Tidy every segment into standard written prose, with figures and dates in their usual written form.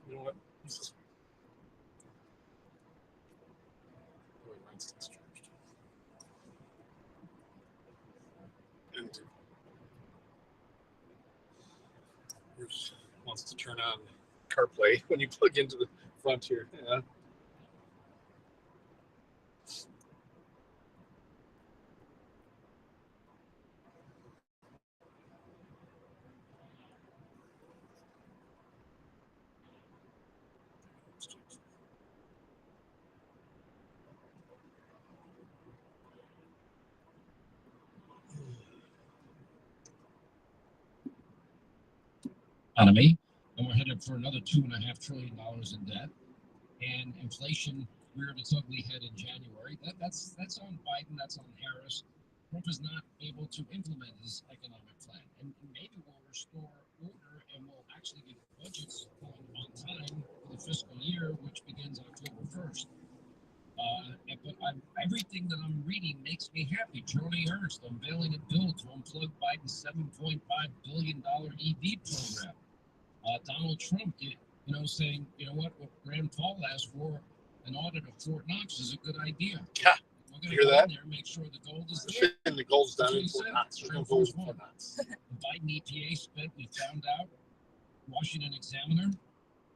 You know what? Oh, mine's discharged. And yours wants to turn on CarPlay when you plug into the front here. Yeah. Economy, and we're headed for another $2.5 trillion in debt, and inflation reared its ugly head in January. That's on Biden. That's on Harris. Trump is not able to implement his economic plan, and maybe we'll restore order and we'll actually get budgets on time for the fiscal year, which begins October 1st. But everything that I'm reading makes me happy. Charlie Ernst unveiling a bill to unplug Biden's $7.5 billion EV program. Donald Trump, saying, you know what Rand Paul asked for, an audit of Fort Knox is a good idea. Yeah, we're going to go that? in there and make sure the gold is there. The gold's down in Fort Knox. There's no gold in Fort Knox. The Biden EPA spent, we found out, Washington Examiner,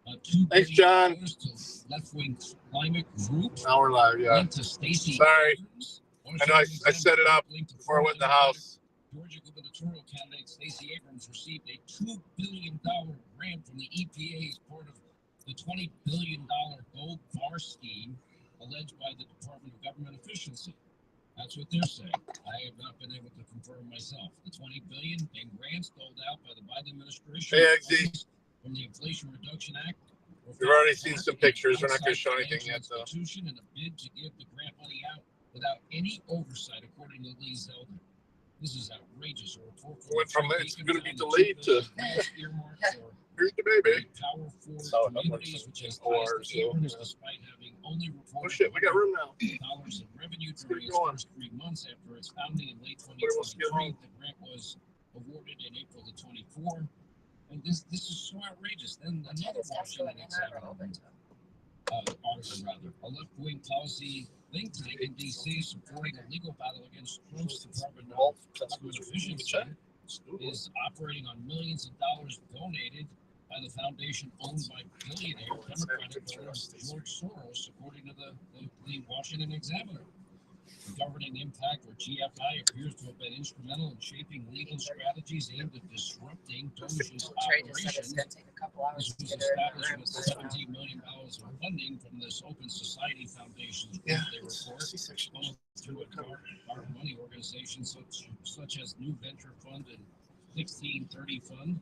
$2 Thanks, billion John. to left-wing climate group. Now we're live, yeah. To Stacey Sorry. Abrams, I know I set it up before I went in the house. Georgia gubernatorial candidate Stacey Abrams received a $2 billion grant from the EPA as part of the $20 billion gold bar scheme alleged by the Department of Government Efficiency. That's what they're saying. I have not been able to confirm myself. The $20 billion in grants doled out by the Biden administration from the Inflation Reduction Act. We've already seen some pictures. We're not going to show anything yet, though. In a bid to give the grant money out without any oversight, according to Lee Zeldin. This is outrageous. Went from it's going to be delayed to here's the baby. So communities, which has ties to Abrams, despite having only reported oh shit, we got room now. Dollars in revenue during its first 3 months after its founding in late 2023. The grant was awarded in April of 24. And this is so outrageous. Then another Washington Examiner article, a left-wing policy think tank in D.C. supporting a legal battle against Trump's Department of Government Efficiency is operating on millions of dollars donated by the foundation owned by billionaire Democratic voter George Soros, according to the Washington Examiner. The Governing Impact, or GFI, appears to have been instrumental in shaping legal strategies aimed at disrupting Doge's operations. This was established with $17 million of funding from this Open Society Foundation group, they report, through a dark money organization such as New Venture Fund and 1630 Fund.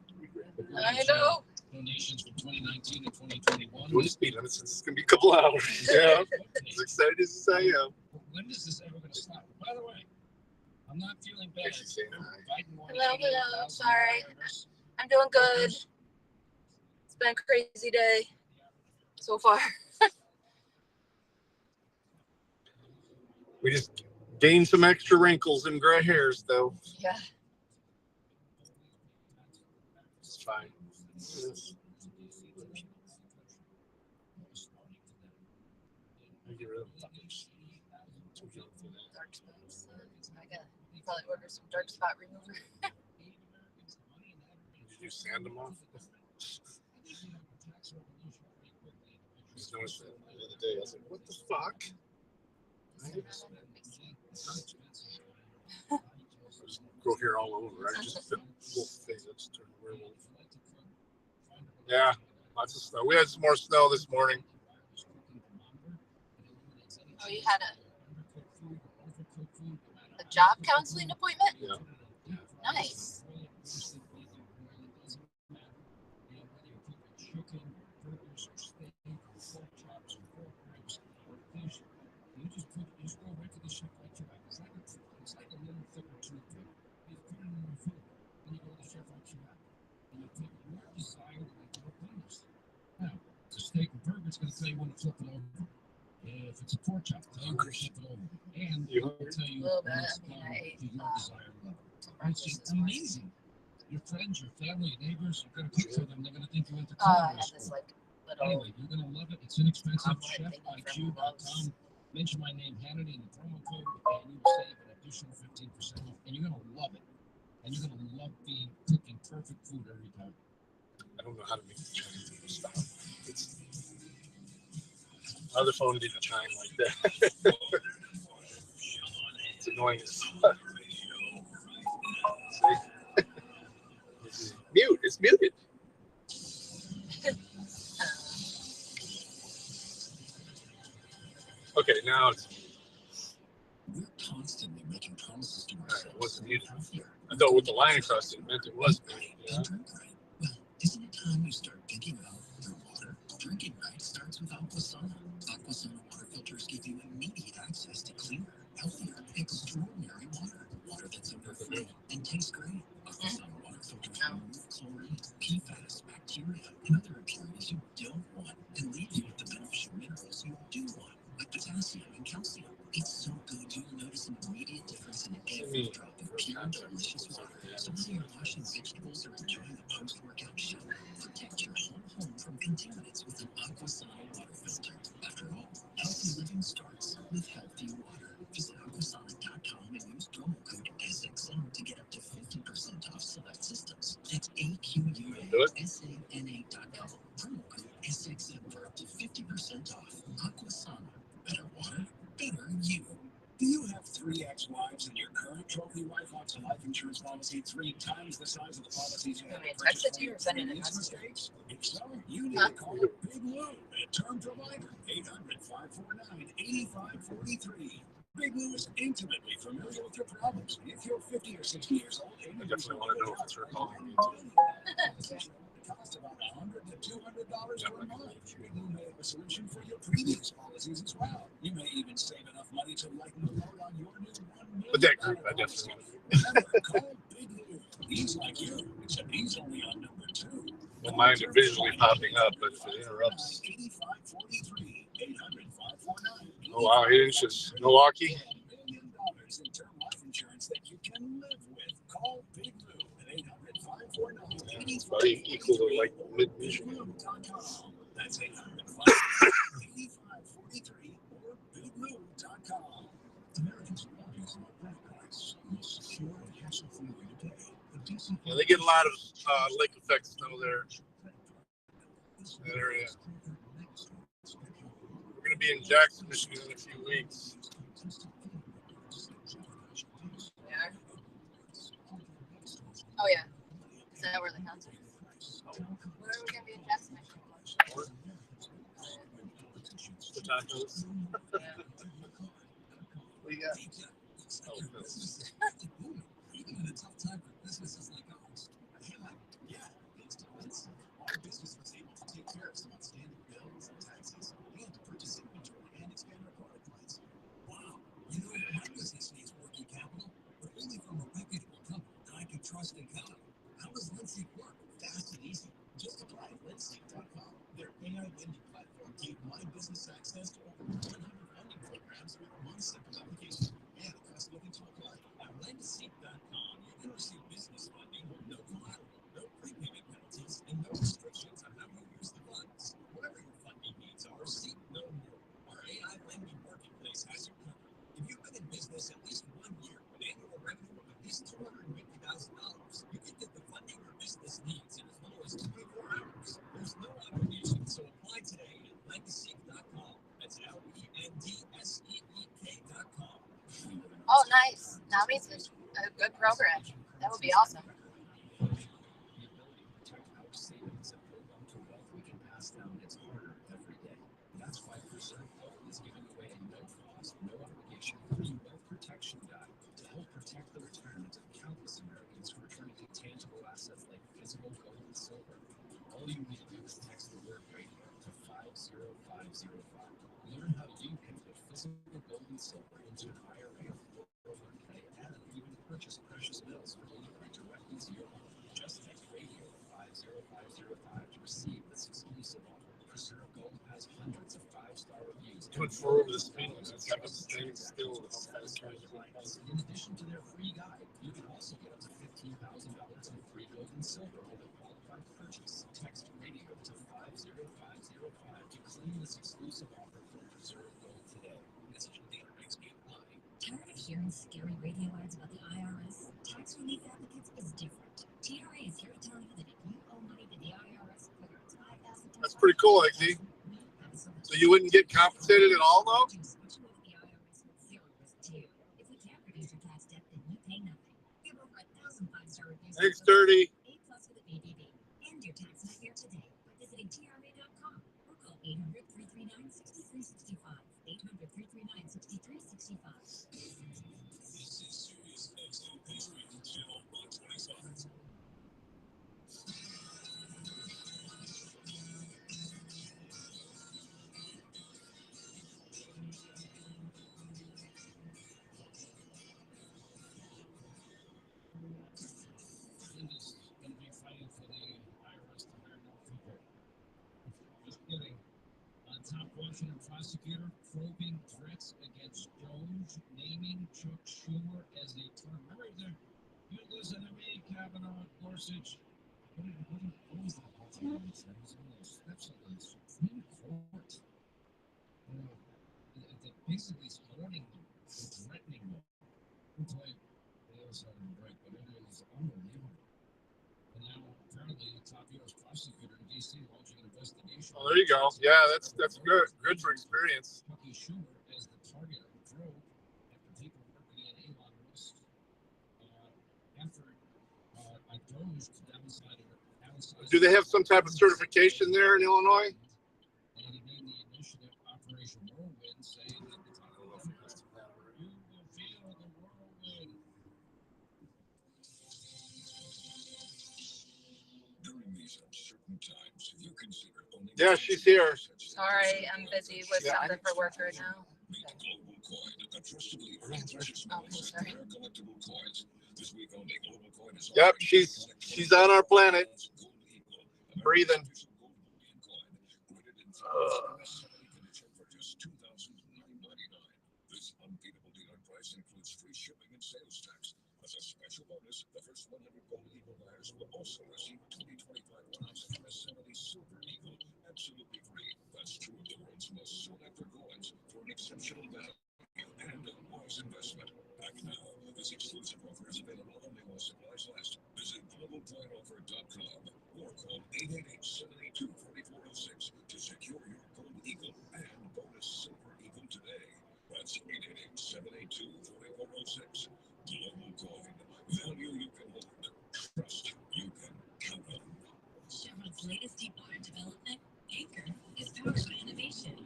I know. Donations from 2019 to 2021. Doing speed limits. It's going to be a couple hours. Yeah. As excited as I am. When is this ever going to stop? By the way, I'm not feeling bad. Hello. Sorry. I'm doing good. It's been a crazy day so far. We just gained some extra wrinkles and gray hairs, though. Yeah. It's fine. Dark spots. I gotta probably order some dark spot remover. Did you sand them off? Just noticed that the other day. I was like, what the fuck? Grow hair all over. I just feel wolf thing. That's turned werewolf. Yeah, lots of snow. We had some more snow this morning. Oh, you had a job counseling appointment? Yeah. Nice. Steak or burger, it's going to tell you when to flip it over. If it's a pork chop, tell you when to flip it over. And it will tell you when it's done to your desired level. It's just amazing. Your friends, your family, your neighbors, you're going to cook for them. They're going to think you went to I had this little Anyway, you're gonna love it. It's inexpensive. ChefIQ.com. Mention my name, Hannity, in the promo code, and you will save an additional 15% off. And you're gonna love it. And you're gonna love cooking perfect food every time. I don't know how to make the chime stop. Other phone didn't chime like that. It's annoying as fuck. Mute. It's muted. Okay, now it's. We're constantly making promises to ourselves. It wasn't muted. I thought with the line across it meant it was muted. Yeah? Well, isn't it time you start thinking about your water? Drinking right starts with Aquasana. Aquasana water filters give you immediate access to cleaner, healthier, extraordinary water. Water that's overflowing and tastes great. Aquasana water filters remove chlorine, PFAS, bacteria, and other impurities you don't want, and leave you with the beneficial minerals you do want, like potassium and calcium. It's so good you'll notice an immediate difference in every drop of pure, delicious water. So whether you're washing vegetables or enjoying a post-workout shower, protect your whole home from contaminants with an Aquasana water filter. After all, healthy living starts with healthy water. Visit aquasana.com and use promo code SXM to get up to 50% off select systems. That's AQUASANA.com. Promo code SXM for up to 50% off. Aquasana. Better water, better you. Do you have 3 ex-wives and your current trophy wife wants a life insurance policy 3 times the size of the policies you have to text it to you or send it in mistakes? If so, you need to call Big Lou at Term Provider, 800-549-8543. Big Lou is intimately familiar with your problems. If you're 50 or 60 years old, I definitely want to know if it's her calling me. It costs about $100 to $200 per month. Big Lou may have a solution for your previous policies as well. You may even save enough money to lighten the load on your new $1 million. But that group, I definitely want to. Remember, call Big Lou. He's like you, except he's only on number 2. Well, mine are visually popping up, but if it interrupts. 8543, 800-549. Oh, wow, he didn't just Milwaukee. $1 million in term life insurance that you can live with. Call Big Lou at 800-549. It's about equal to like mid-Michigan. That's 800-549-8543 or biglou.com. Americans love using our credit cards. Secure and hassle-free way to pay. Yeah, they get a lot of lake effect snow there. That area. We're going to be in Jackson, Michigan in a few weeks. Yeah. Oh yeah. Is that where the concert is? Where are we gonna be in Jackson, Michigan? The tacos. Yeah. What do you got? Oh, no. Even in a tough time for businesses like ours. Yeah, thanks to Lindsay, our business was able to take care of some outstanding bills and taxes and to purchase inventory and expand our product lines. Wow, you know, my business needs working capital, but only from a reputable company that I can trust and count on. How does Lindsay work? Fast and easy. Just apply at Lindsay.com. Their AI lending platform gave my business access to over 100 funding programs with one simple application and a cost looking to apply. At Lindsay.com, you can receive business funding with no collateral, no prepayment penalties, and no restrictions on how you use the funds. Whatever your funding needs are, seek no more. Our AI lending marketplace has you covered. If you've been in business at least 1 year with annual revenue of at least $250,000, you can get the funding your business needs in as little as 24 hours. There's no obligation, so apply today at Lendeseek.com. That's LENDSEEK.com. Oh, nice. Nami's a good program. That would be awesome. Savings and hold on to wealth we can pass down. It's harder every day. That's why Preserve Wealth is giving away a no-cost, no-obligation free wealth protection guide to help protect the retirement of countless Americans who are turning to tangible assets like physical gold and silver. All you need to do is text the word radio to 50505. Learn how you can put physical gold and silver into an IRA or 401k and even purchase precious metals for delivery directly to your home. Just text radio to 50505 to receive this exclusive offer. Preserve Gold has hundreds of 5-star reviews. Doing 4 over the speed limit. It's like I'm standing still. In addition to their free guide, you can also get up to $15,000 in free gold and silver with a qualified purchase. Text radio to 50505 Tired of hearing scary radio ads about the IRS? Tax relief advocates is different. TRA is here to tell you that if you owe money to the IRS, whether it's $5,000, That's pretty cool, XZ. So you wouldn't get compensated at all, though? If we can't reduce your tax debt, then you pay nothing. We have over 1,000 five-star reviews. Thanks, Dirty. A+ with a BBB. End your tax nightmare today by visiting TRA.com or call 800-339-6365. 800-339-6365. Linda's going to be fighting for the IRS to hire more people. Just kidding. Top Washington prosecutor probing threats against Doge, naming Chuck Schumer as a target. Remember, you listen to me, Kavanaugh, Gorsuch. What was that? Steps of the Supreme Court. Basically, it's warning them, threatening them. They also had a break, but it is unbelievable. And now, apparently, the top U.S. prosecutor in D.C. launching an investigation. Oh, there you go. Yeah, that's good. Good for experience. Chucky Schumer as the target of the probe after people working in Elon Musk effort on Doge to downsize. Do they have some type of certification there in Illinois? And he named the initiative Operation Whirlwind, saying that the top you will feel the whirlwind. During these uncertain times, you consider owning. Yeah, she's here. Sorry, I'm busy with something for work right now. Meet Global Coin, a trusted leader in precious Oh, metals sorry. and collectible coins. This week only, Global Coin is Yep, offering she's on our planet. Gold Eagle, Breathing. official gold bullion coin, graded in 70 condition for just $2,999. This unbeatable dealer price includes free shipping and sales tax. As a special bonus, the first 100 Gold Eagle buyers will also receive 2025 1-ounce MS-70 Silver Eagle absolutely free. That's two of the world's most sought-after coins for an exceptional value and a wise investment. Act now. This exclusive offer is available only while supplies last. Visit globalcoinoffer.com or call 888-782-4406 to secure your Gold Eagle and bonus Silver Eagle today. That's 888-782-4406. Global Coin. Value you can hold. Trust you can count on. Chevron's latest deep water development, Anchor, is powered by innovation.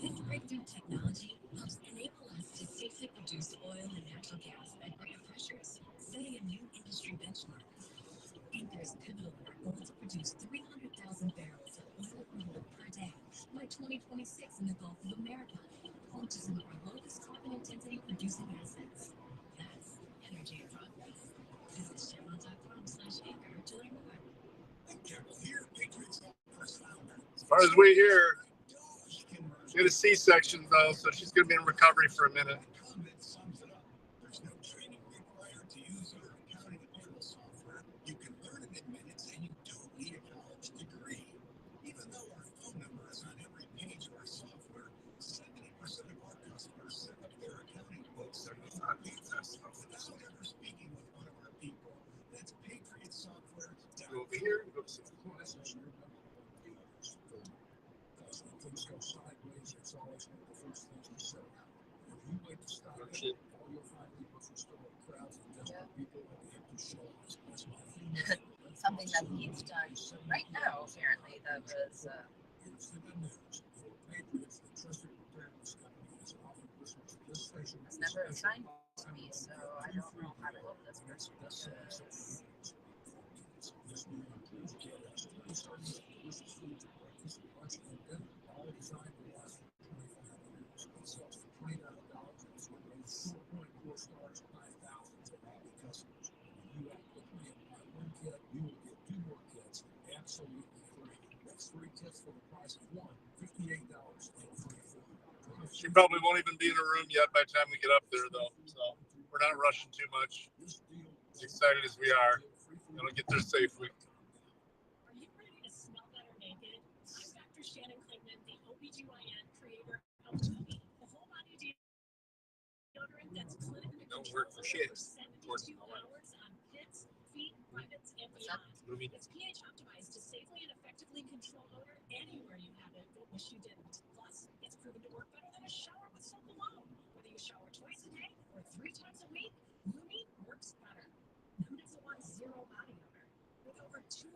This breakthrough technology helps enable us to safely produce oil and natural gas at greater pressures, setting a new industry benchmark. Anchor is pivotal for our goal to produce 300,000 barrels of oil equivalent per day by 2026 in the Gulf of America, which is one of our lowest carbon intensity producing assets. That's energy in progress. Visit chevron.com/anchor to learn more. As far as we hear, she had a C-section though, so she's gonna be in recovery for a minute. There's no training required to use our accounting and payroll software. You can learn it in minutes and you don't need a college degree. Even though our phone number is on every page of our software, 70% of our customers set up their accounting books. Without ever speaking with one of our people, that's Patriot Software. Go over here. Go to Things go sideways, it's always one of the first things you say. If you wait to stop Oh, it, shit. all you'll find people who still have crowds of desperate people with empty shelves. That's my thing. Something that he's done right now, apparently, that was Here's the good news. For Patriots, the trusted preparedness company has offered listeners to this station. was never assigned to me, so I don't know how to love this person. This new includes KS, starting with delicious foods for breakfast, lunch, and dinner. All designed to last for 25 years. It sells for $29 and it's rated 4.4 stars by thousands of happy customers. When you act quickly and buy one kit, you will get 2 more kits absolutely free. That's 3 kits for the price of one, $58 and free food. She probably won't even be in the room yet by the time we get up there, though. So we're not rushing too much. As excited as we are, it'll get there safely. Are you ready to smell better naked? I'm Dr. Shannon Klingman, the OBGYN OBGYN creator of Toby, the whole body deodorant that's clinically Don't work for shit. 72 hours on pits, feet, privates, and beyond. Movie. It's pH optimized to safely and effectively control odor anywhere you have it, but wish you didn't. Plus, it's proven to work better than a shower with soap alone. Whether you shower twice a day or 3 times a week, Lumi works better. Known as the one's zero body odor. With over 200,000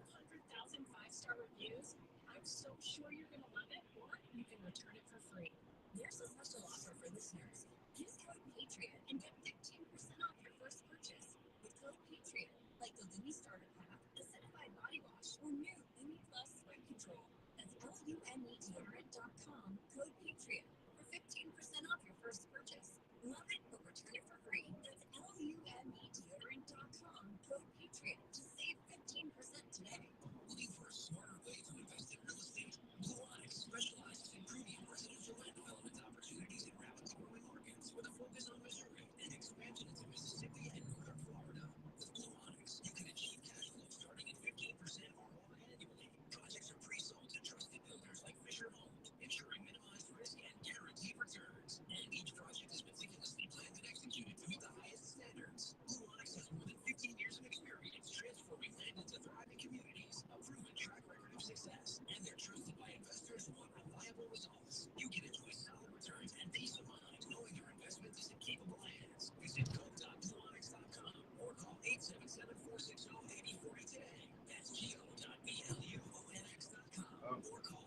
5-star reviews, I'm so sure you're going to love it, or you can return it for free. There's a special offer for listeners. Use code Patriot and get 15% off your first purchase. With code Patriot, like the Lumi Starter Pack, acidified body wash, or new Lumi Plus Sweat Control. That's LUMEdeodorant.com, code Patriot, for 15% off your first purchase. Love it, but return it for free. That's LUMEdeodorant.com, code Patriot, to save 15% today. Looking for a smarter way to invest in real estate? Blue Onyx specializes in premium residential land development opportunities in rapidly growing markets with a focus on Missouri and expansion into Mississippi and northern Florida. With Blue Onyx, you can achieve cash flow starting at 15% ROI annually. Projects are pre-sold to trusted builders like Fisher Homes, ensuring minimized risk and guaranteed returns. And each project is meticulously planned and executed to meet the highest standards. Blue Onyx has more than 15 years of experience transforming land into thriving communities, a proven track record of success, and they're trusted by investors who want reliable results. You can enjoy solid returns and peace of mind knowing your investment is in capable hands. Visit go.blueonyx.com or call 877-460-8040 today. That's go.blueonyx.com or call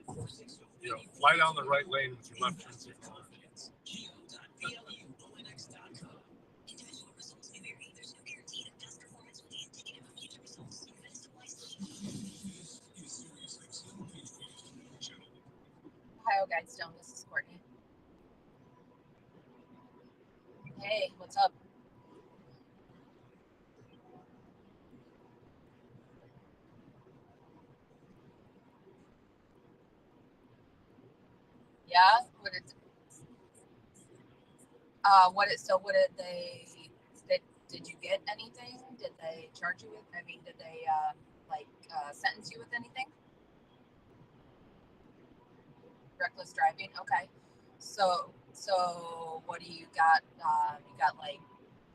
877-460-8040. Fly down the right lane with your left turn signal. Go.blueonyx.com. Individual results may vary. There's no guarantee that past performance will be indicative of future results. Invest wisely. This is SiriusXM Patriots, Channel Ohio Guidestone, this is Courtney. Hey, what's up? Yeah, what did they did you get anything? Did they charge you with, did they sentence you with anything? Reckless driving, okay. So what do you got? You got like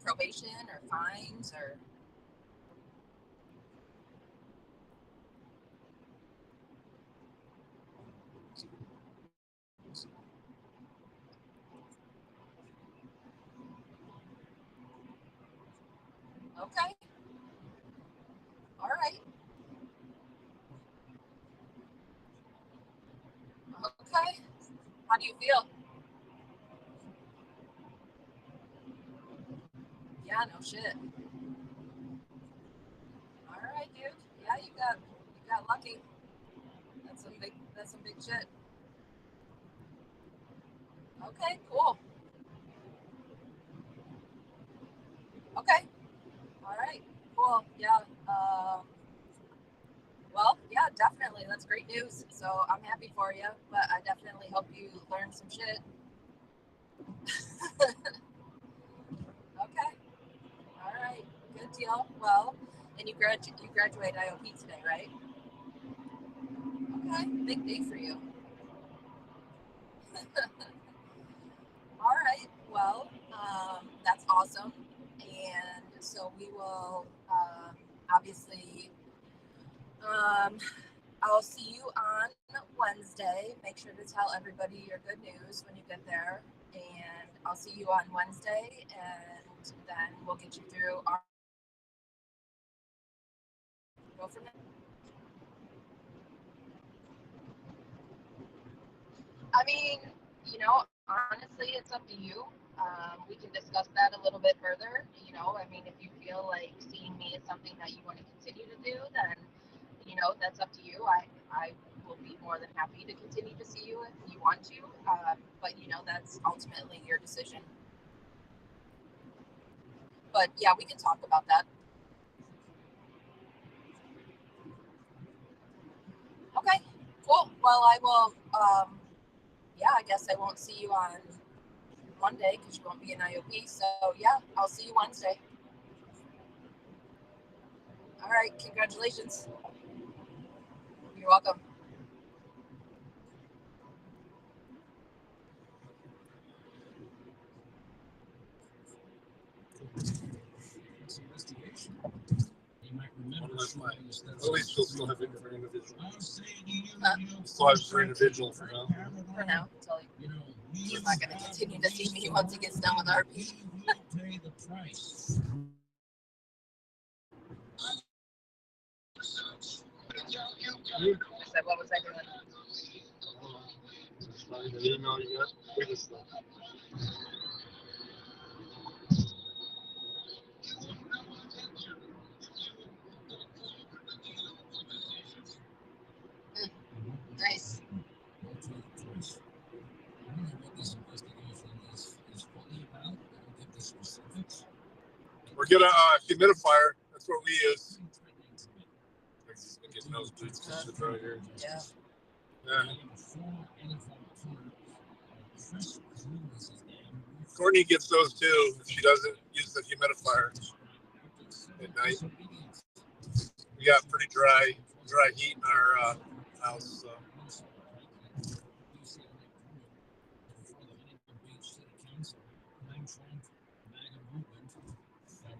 probation or fines or? Okay. All right. Okay. How do you feel? Yeah, no shit. All right, dude. Yeah, you got lucky. That's some big shit. Okay, cool. Okay. All right. Cool. Yeah. Well, yeah, definitely. That's great news. So I'm happy for you, but I definitely hope you learn some shit. Okay. All right. Good deal. Well, and you graduate IOP today, right? Okay. Big day for you. All right. Well, that's awesome. And so we will obviously. I'll see you on Wednesday. Make sure to tell everybody your good news when you get there. And I'll see you on Wednesday, and then we'll get you through our go from there. I mean, honestly, it's up to you. We can discuss that a little bit further. If you feel like seeing me is something that you want to continue to do, then that's up to you. I will be more than happy to continue to see you if you want to. But that's ultimately your decision. But yeah, we can talk about that. Okay, cool. Well, I will. I guess I won't see you on Monday because you won't be in IOP. So yeah, I'll see you Wednesday. All right, congratulations. You're welcome. still have it for individual. Huh? Still have it for individual for now. For now, until you're not going to continue to see me once it gets done with RP. I said, what was I doing? The email you got. We just Nice. we're getting a humidifier. That's what we use. Getting those boots right here. Yeah. Yeah. Courtney gets those too if she doesn't use the humidifier at night. We got pretty dry heat in our house. So.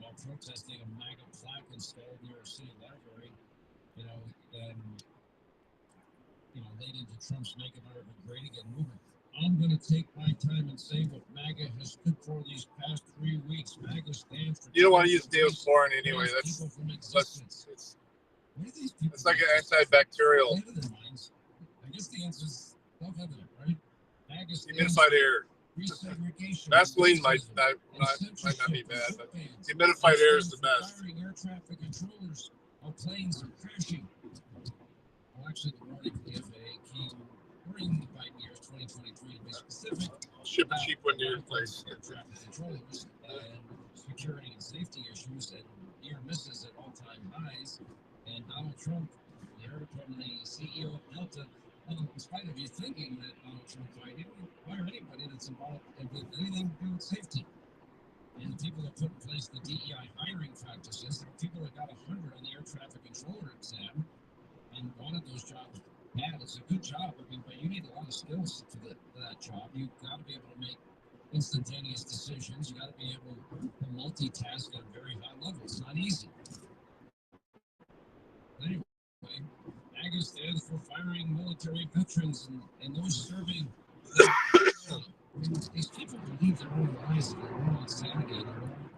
While protesting a MAGA plaque installed near a city library, laid into Trump's Make America Great Again movement. I'm going to take my time and say what MAGA has stood for these past 3 weeks. MAGA stands for. You don't want to use Neosporin anyway. It's like an antibacterial. I guess the answer is self-evident, right? Humidified air. Vaseline might not be bad, but humidified air is the best. Air traffic controllers of planes are crashing. Well, actually, the warning from the FAA came during the Biden years 2023 to be specific. Ship a cheap one to your place. Air traffic controllers and security and safety issues and near misses at all-time highs. And Donald Trump, you heard from the CEO of Delta. In spite of you thinking that Donald Trump might fire anybody that's involved with anything to do with safety. And the people that put in place the DEI hiring practices, the people that got 100 on the air traffic controller exam and wanted those jobs bad. It's a good job, but you need a lot of skills for that job. You've got to be able to make instantaneous decisions. You got to be able to multitask at a very high level. It's not easy. Anyway, MAGA stands for firing military veterans and those serving. These people believe their own lies and their own insanity and their own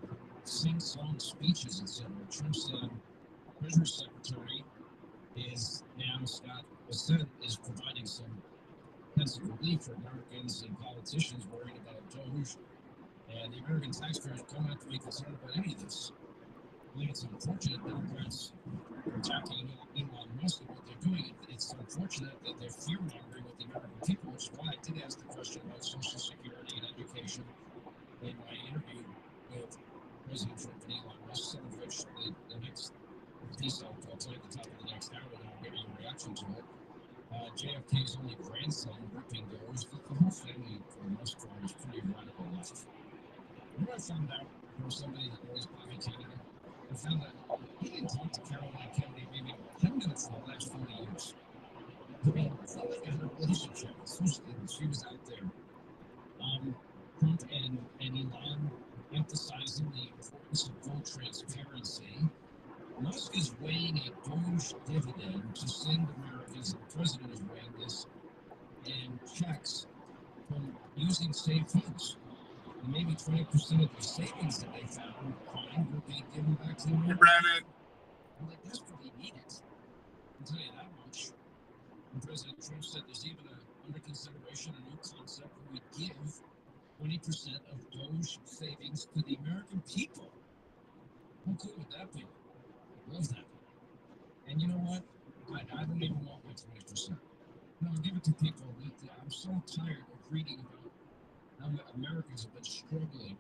sing-song speeches, etc. Trump's Treasury Secretary is now, Scott Bessent, is providing some sense of relief for Americans and politicians worried about DOGE. And the American taxpayers don't have to be concerned about any of this. I think it's unfortunate Democrats are attacking Elon Musk and what they're doing. It's unfortunate that they're fear-mongering with the American people, which is why I did ask the question about Social Security and education in my interview with President Trump and Elon Musk, some of which the next piece I'll play at the top of the next hour, and I'll give you a reaction to it. JFK's only grandson, Ripping goes, the whole family, for the most part, is pretty radical left. When I found out from somebody that knows Bobby Kennedy, I found out he didn't talk to Caroline Kennedy maybe 10 minutes for the last 40 years. I mean, it's not like I had a relationship. She was out there. Trump and Elon emphasizing the importance of full transparency. Musk is weighing a DOGE dividend to send Americans, and the president is weighing this, and checks from using saved funds. And maybe 20% of the savings that they found will be given back to the Americans. Brandon. And they desperately need it. I'll tell you that much. And President Trump said there's even under consideration a new concept where we give 20% of DOGE savings to the American people. How cool would that be? Love that. And you know what? I don't even want my 20%. No, I'll give it to people. I'm so tired of reading about how Americans have been struggling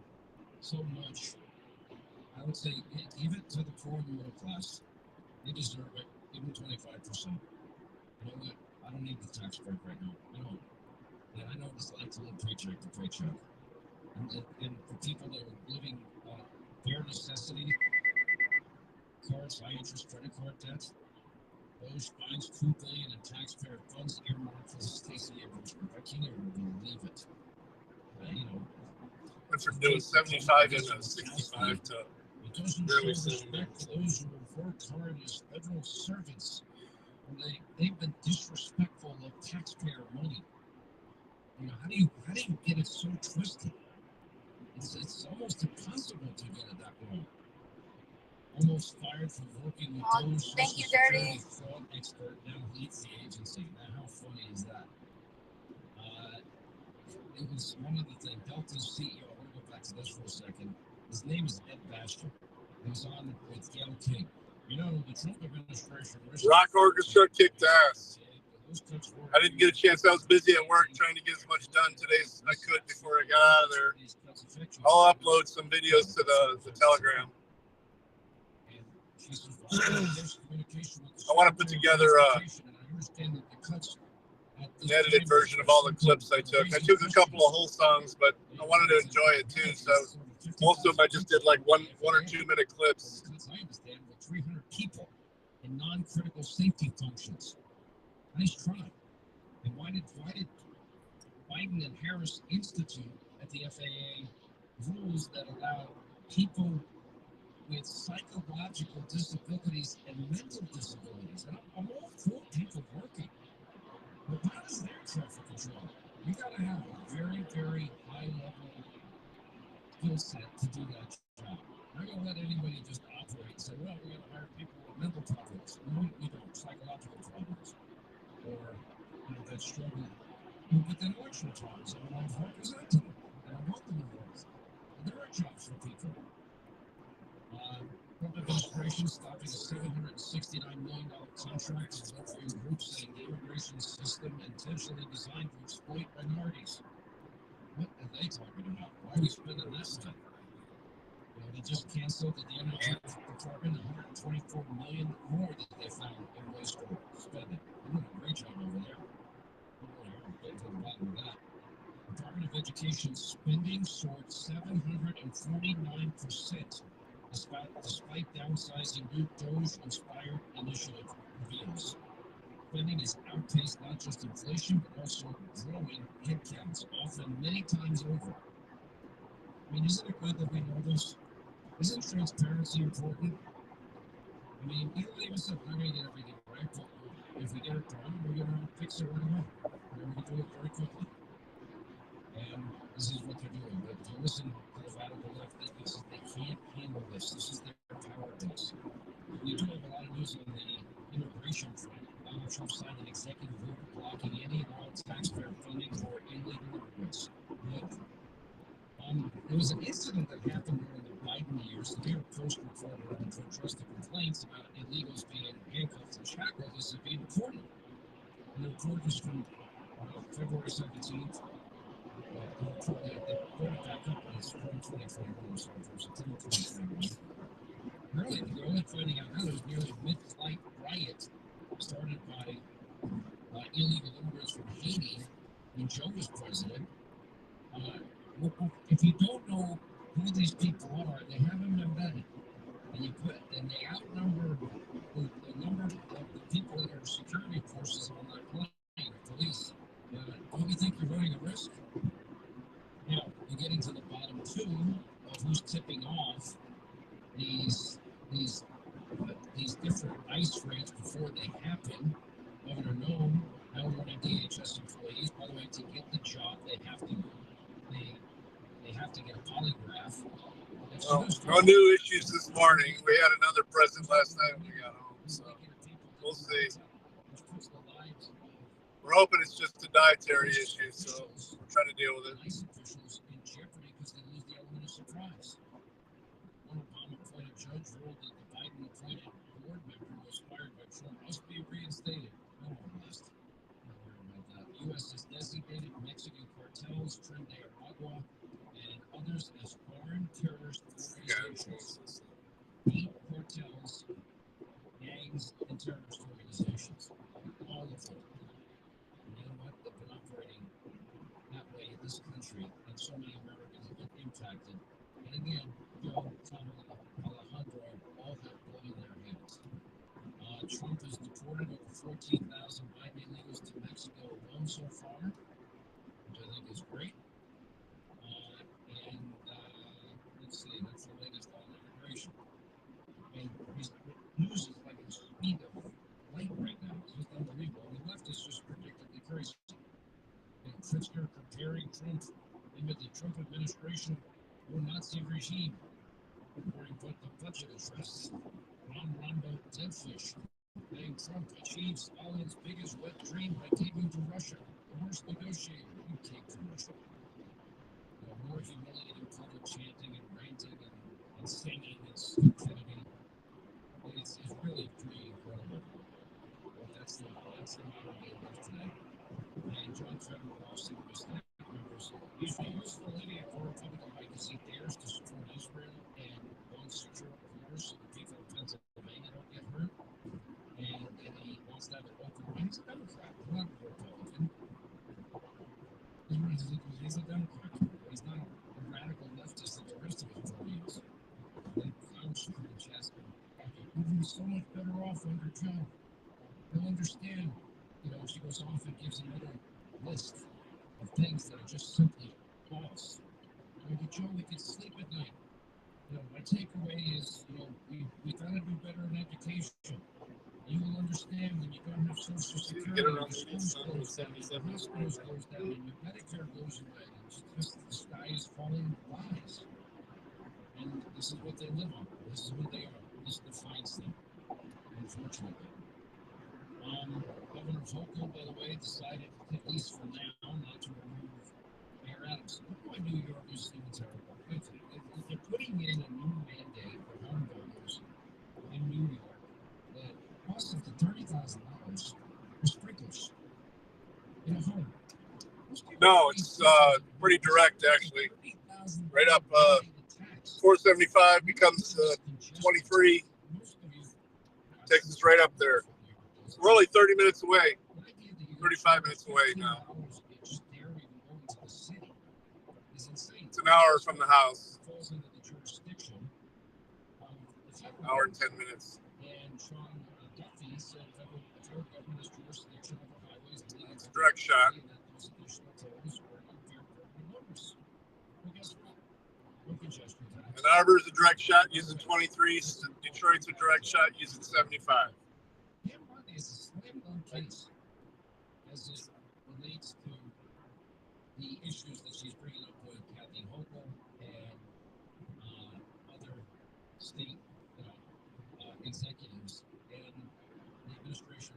so much. I would say give it to the poor and middle class. They deserve it. Give them 25%. You know what? I don't need the tax break right now. I don't. And I know what it's like to live paycheck to paycheck. And for people that are living bare necessities, cards, high interest credit card debts, those finds $2 billion in taxpayer funds earmarked for the Stacey Abrams group. I can't even believe it. Went from doing 75 into 65 to it doesn't show respect to those who have worked hard as federal servants. They've been disrespectful of taxpayer money. How do you get it so twisted? It's almost impossible to get it that wrong. Almost fired for working with those thank you, Social Security Dirty. fraud expert now leads the agency. Now, how funny is that? It was one of the things. Delta's CEO. I want to go back to this for a second. His name is Ed Bastian. He was on with Gail King. The Trump administration. Rock Orchestra kicked ass. I didn't get a chance. I was busy at work trying to get as much done today as I could before I got out of there. I'll upload some videos to the Telegram. I want to put together an edited version of all the clips I took. I took a couple of whole songs, but I wanted to enjoy it too. So most of them I just did like one or 2 minute clips. I understand with 300 people in non-critical safety functions. Nice try. And why did Biden and Harris institute at the FAA rules that allow people with psychological disabilities and mental disabilities? And I'm all for people working. But how is their traffic control? You got to have a very, very high level skill set to do that job. I'm not going to let anybody just operate and say, well, we're going to hire people with mental problems. We don't, psychological problems. Or that struggle with intellectual problems. And I've represented them. And I want them to work. And there are jobs for people. Trump administration stopping a $769 million contract to left-wing groups saying the immigration system intentionally designed to exploit minorities. What are they talking about? Why are we spending this time? They just canceled at the Energy Department $124 million more that they found in wasteful spending. They're doing a great job over there. We're getting to the bottom of that. Department of Education spending soared 749%. Despite downsizing new DOGE-inspired initiative bills. Spending has outpaced not just inflation, but also growing headcounts, often many times over. I mean, isn't it good that we know this? Isn't transparency important? I mean, you leave us up, we're not going to get everything right, but if we get it wrong, we're going to fix it right away. We're going to do it very quickly. And this is what they're doing. But if you listen to the radical left, they can't handle this. This is their power base. We do have a lot of news on the immigration front. Donald Trump signed an executive order blocking any and all taxpayer funding for illegal immigrants. Look, there was an incident that happened during the Biden years. The New York Post reported to address the complaints about illegals being handcuffed and shackled as they're being deported. And the report was from February 17th. They brought it back up, and it's from 2021, so from September 2021. Really, they're only finding out now there's nearly a mid-flight riot started by illegal immigrants from Haiti when Joe was president. If you don't know who these people are, they haven't been vetted. And they outnumber the number of the people that are security forces on that plane, police. Don't you think you're running a risk? Now, you're getting to the bottom two of who's tipping off these different ICE raids before they happen. Governor Nome now wanting DHS employees. By the way, to get the job, they have to get a polygraph. No new issues this morning. We had another present last night when we got home, so we'll see. We're hoping it's just a dietary issue, so we're trying to deal with it. ICE officials in jeopardy because they lose the element of surprise. One Obama-appointed judge ruled that the Biden-appointed board member who was fired by Trump must be reinstated. No one must. Don't worry about that. The U.S. has designated Mexican cartels, Tren de Aragua, and others as foreign terrorist organizations. 8 cartels, gangs, and terrorist organizations. All of them. And you know what? They've been operating that way in this country, and so many Americans have been impacted. And again, Joe, Kamala, Alejandro all have blood in their hands. Trump has deported over 14,000 Biden illegals to Mexico alone so far, which I think is great. Let's see, that's the latest on immigration. And his news is like the speed of light right now. It's crazy. And Pritzker preparing Trump amid the Trump administration or Nazi regime. According to the budget address, Ron Rondo Deadfish, saying Trump achieves Stalin's biggest wet dream by taking to Russia. The worst negotiator who came to Russia. More humiliating public chanting and ranting and singing and stupidity. It's really pretty incredible. But that's the modern day life today. And John Federer also was that members usually useful idiot for Republican right because he dares to support Israel and wants secure borders so the people of Pennsylvania don't get hurt. And he wants to have an open mind. He's a Democrat, not a Republican. He's a Democrat. He's not a radical leftist like the rest of his parties. They clown in the chest. We'd be so much better off under Joe. He'll understand. She goes off and gives another list of things that are just simply false. But Joe, we can sleep at night. My takeaway is, we gotta do better in education. You will understand when you don't have Social Security, your schools close down, your hospitals close down, and your Medicare goes away. It's just the sky is falling lies. And this is what they live on. This is what they are. This defines them, unfortunately. Governor Hochul, by the way, decided, at least for now, not to remove Mayor Adams. Why New York is doing terrible. If they're putting in a new mandate for home builders in New York that costs up to $30,000 for sprinklers in a home. No, it's pretty direct, actually. Right up 475 becomes 23. Takes us right up there. We're only 30 minutes away. 35 minutes away now. It's an hour from the house. Hour and 10 minutes. It's a direct shot. Ann Arbor is a direct shot using 23. Detroit's a direct shot using 75. Is a slam dunk case as it relates to the issues that she's bringing up with Kathy Hochul and other state executives and the administration.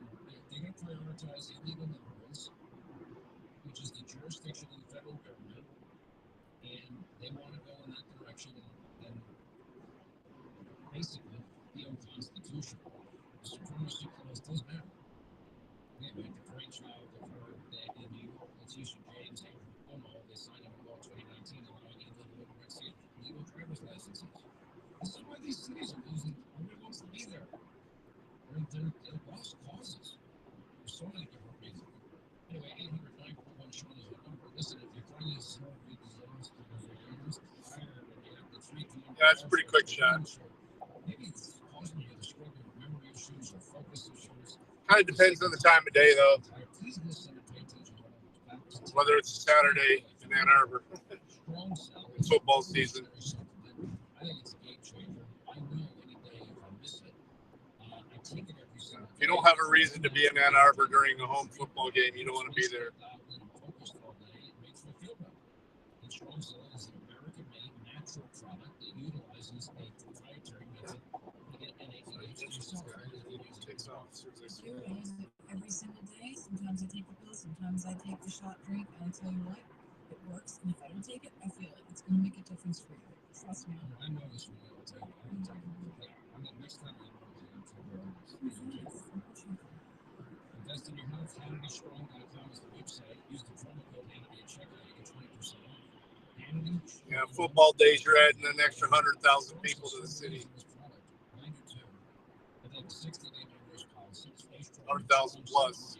They're going to prioritize illegal immigrants, which is the jurisdiction of the federal government, and they want to go in that direction and basically be unconstitutional. The supremacy clause does matter. Anyway, the brainchild of her that in New York, Letitia James and Cuomo, they signed into law 2019 allowing illegal immigrants to get legal driver's licenses. This is why these cities are losing. Nobody wants to be there. They're lost causes. There's so many different reasons. Anyway, 809.1 Sean is our number. Listen, if you're trying to solve a disaster, you're just tired and you have the 3 p.m. Yeah, it's a pretty quick shot. Maybe it's causing you to struggle with memory issues or focus issues. Kind of depends on the time of day, though. Whether it's a Saturday in Ann Arbor. It's football season. I think it's a game changer. I will any day if I miss it. I take it every single day. If you don't have a reason to be in Ann Arbor during a home football game, you don't want to be there. Focused all day, it makes me feel better. And Strong Cell is an American-made natural product that utilizes a proprietary method to get NADH to yourself. Takes off as soon as I see I it. use it every single day. Sometimes I take the pill, sometimes I take the shot drink, and I'll tell you what, it works. And if I don't take it, I feel it. It's going to make a difference for you. Trust me. I know this one. I'll tell you. I'm the next time I invest in your health. HannityStrong.com is the website. Use the promo code Hannity at checkout. You get 20% off. Hannity. Yeah, football days, you're adding an extra 100,000 people to the city. 92. And then 60-day no-risk policy. 100,000 plus.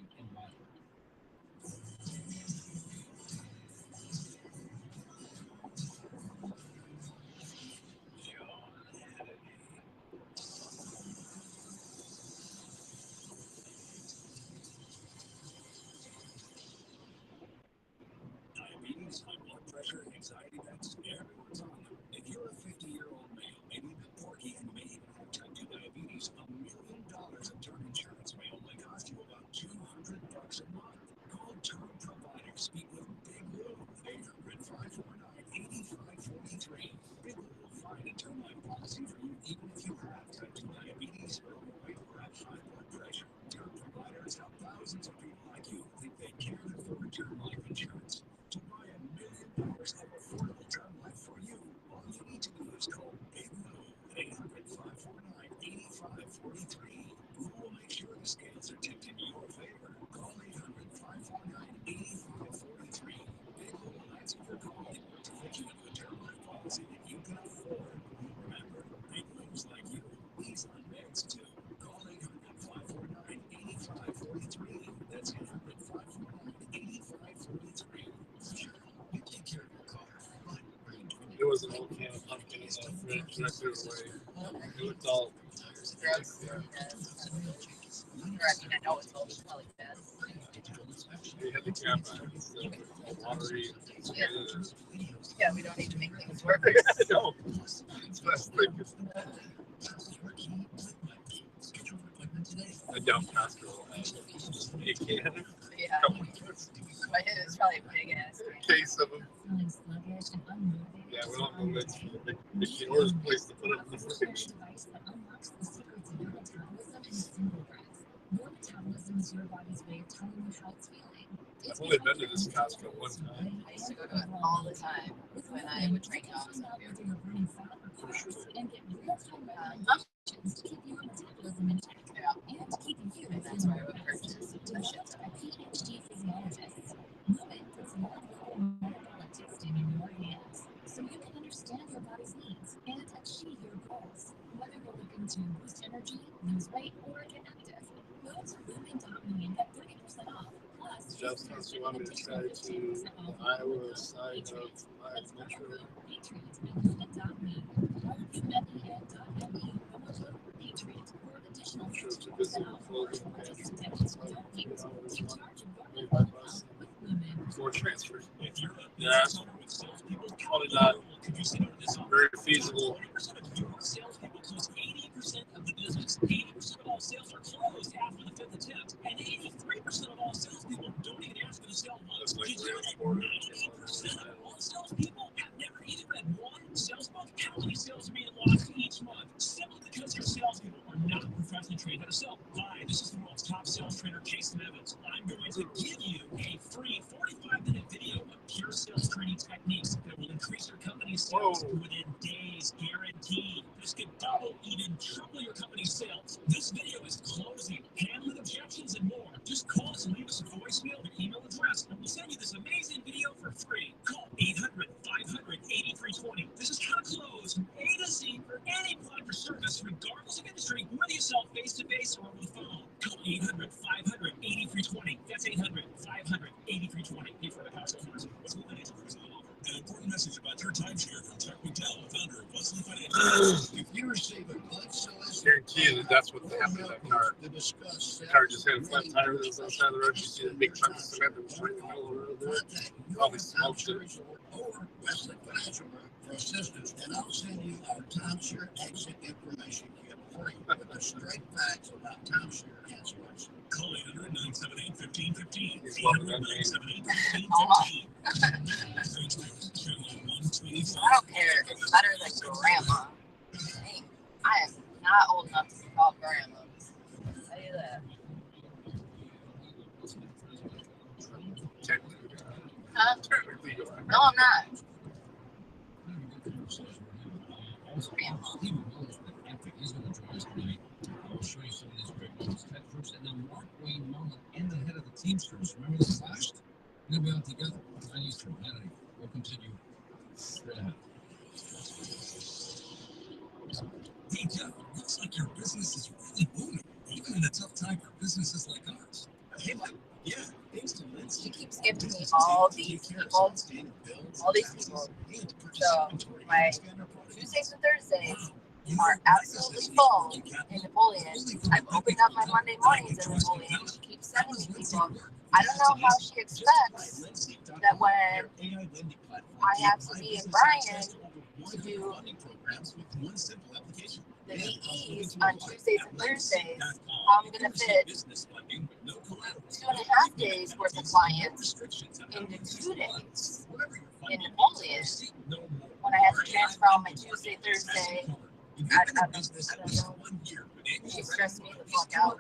Diabetes, high blood pressure, anxiety, that's everyone's on them. If you're a 50-year-old male, maybe a bit porky and may even have type 2 diabetes, $1 million of term insurance may only cost you about $200 was an old can of pumpkin in the fridge, and I threw it away. It looked all Gross. yeah. Or, I mean, I know it's old. It's probably bad. We had the cap on it, so all watery. Yeah. Yeah, we don't need to make things worse. No, it's best thing. A dumb Costco has a can. Yeah. My head is probably a big ass. Case of them. Yeah, we don't have the lids for the big can. Or there's a place to put it in the fridge. I've only been to this Costco one time. I used to go to it all the time when I would train dogs. Pretty sure they- Yeah. And that's where I would purchase a shit ton. So you can understand your body's needs and achieve your goals. Whether you're looking to boost energy, lose weight, or get active, go to lumen.me and get 30% off. Plus, Jeff says you want me to try to the Iowa side of my metro. Patriot at lumen.me or lumen.me. Patriot for additional I'm sure it's a visit clothing and it's like $20 by bus. 4 transfers. Yeah, probably not very feasible. Salespeople close 80% of the business. 80% of all sales are closed after the 5th attempt. And 83% of all salespeople don't even ask for the sale once. That's like Did you know that 80% of all salespeople have never even read one sales book? How many sales are being lost each month? Simply because your salespeople are not professionally trained how to sell. Hi, this is the world's top sales trainer, Jason Evans. I'm going to give you a free 45-minute video of pure sales training techniques that will increase your company's sales within days, guaranteed. This could double, even triple your company's sales. This video is closing, handling objections, and more. Just call us and leave us a voicemail and email address, and we'll send you this amazing video for free. Call 800-500-8320. This is how to close from A to Z for any product or service, regardless of industry, whether you sell face-to-face or over the phone. Call 800-500-8320. That's 800-500-8320. Pay for the house owners. What's the financial person offer? An important message about your timeshare from Chuck McDowell, founder of Wesley Financial. If you receive a blood solicitation, Guarantee you that that's what happened to that car. to discuss The car just had a flat tire that was on the side of the road. You see the big chunk of cement that was right in the middle of the road there. contact Probably smoked it. or Wesley Financial Group for assistance, and I'll send you our timeshare exit information kit free with the straight facts about timeshare cancellation. Call 800-978-1515. He's loving that name. 800-978-1515. I don't care. It's better than grandma. Dang, I am not old enough to be called grandma. I'll tell you that. Huh? Technically, you are. No, I'm not. Grandma. He's going to join us tonight. I'll show you some of these great ones. Ted Cruz and then Mark Wayne Mullen and the head of the Teamsters. Remember this last? They'll be on together. 9 Eastern. Kennedy. We'll continue straight ahead. Hey, Jeff, looks like your business is really booming, even in a tough time for businesses like ours. Hey, Mike. Yeah, thanks to Lindsay. She keeps giving me all these people. So my Tuesdays and Thursdays are absolutely full in Napoleon. I've opened up my Monday mornings in Napoleon. She keeps sending me people. I don't know how she expects that when I have to be in Bryan to do the VEs on Tuesdays and Thursdays, how I'm going to fit 2.5 days worth of clients into 2 days in Napoleon when I have to transfer on my Tuesday, Thursday. I don't know. She stressed me the fuck out.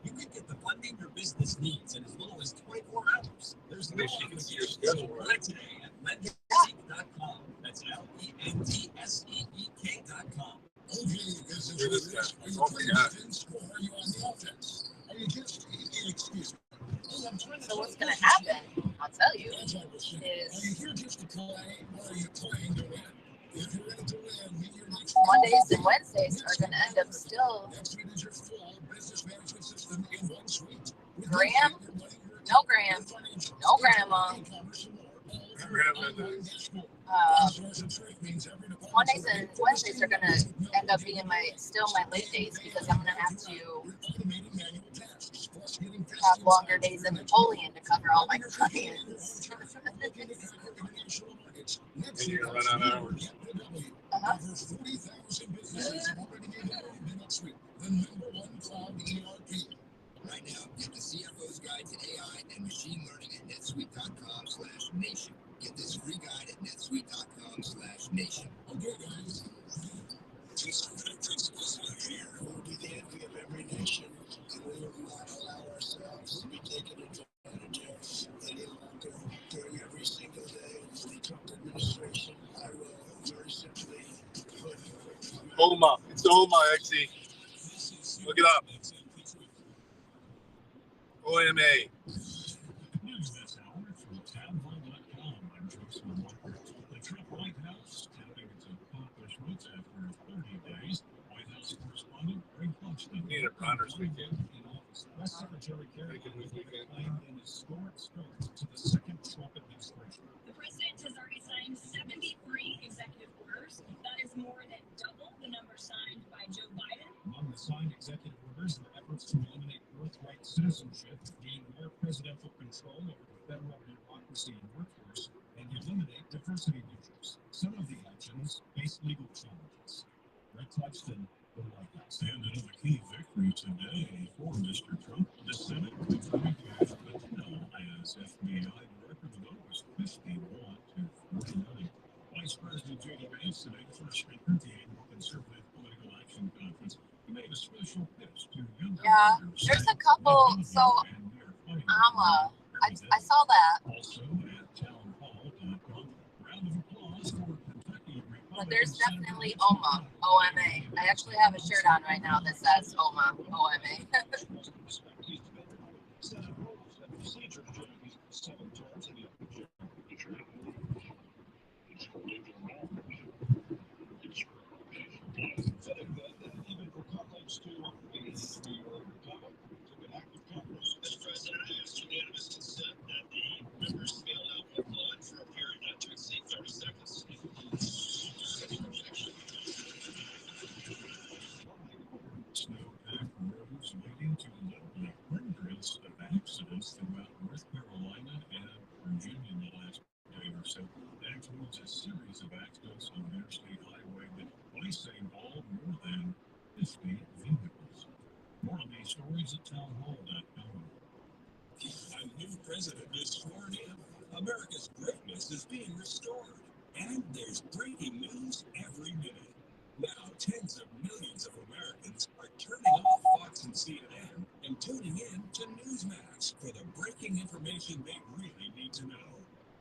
You can get the funding your business needs in as little as 24 hours. There's no Wish you could see your schedule, right? right today at lendeseek.com. That's lendeseek.com. Look at this guy. Oh my God. So what's going to happen, I'll tell you, is Mondays and Wednesdays are going to end up still Graham, no Graham, no Grandma. Wednesdays are gonna end up being still my late days because I'm gonna have to have longer days in Napoleon to cover all my clients. And you're gonna run out of hours. Uh-huh. Right now, get the CFO's Guide to AI and Machine Learning at netsuite.com/nation. Get this free guide at netsuite.com/nation. Okay, guys. Just the principles here. We'll be the envy of every nation, and we will not allow ourselves to be taken advantage of any longer. During every single day of the Trump administration, I will very simply put OMA. It's OMA, XE. Look it up. OMA. News this hour from townhall.com. I'm Joseph Walker. The Trump White House touting its accomplishments after 30 days. White House correspondent Greg Hodgson. We need a runner's weekend. Press Secretary Kerry Weekend. claimed an historic start to the second Trump administration. The president has already signed 73 executive orders. That is more than double the number signed by Joe Biden. Among the signed executive orders are efforts to eliminate birthright citizenship, gain more presidential control over the federal bureaucracy and workforce, and eliminate diversity measures. Some of the actions face legal challenges. Greg Hodgson, the White House. And another key victory today for Mr. Trump. The Senate confirming Cash Patel as FBI director. The vote was 51 to 49. Vice President J.D. Vance today, the first speaker at the annual Conservative Political Action Conference. He made a special pitch to younger Yeah, voters. there's a couple. So I saw that, Also at townhall.com. Round of applause for Kentucky but Republican there's Senator definitely Mitch OMA. I actually have a shirt on right now that says OMA. Senate rules and procedures during these 7 terms of the even for colleagues to be recovered to an act of Congress. Mr. President, I asked unanimous consent that the members spell out the blood for a period not to exceed 30 seconds. Snowpack roads leading to literally hundreds of accidents throughout North Carolina and Virginia in the last day or so. That includes a series of accidents on the interstate highway that police say involve more than 50 vehicles. More on these stories at townhall.com. A new president is sworn in. America's greatness is being restored. And there's breaking news every minute. Now, tens of millions of Americans are turning off Fox and CNN and tuning in to Newsmax for the breaking information they really need to know.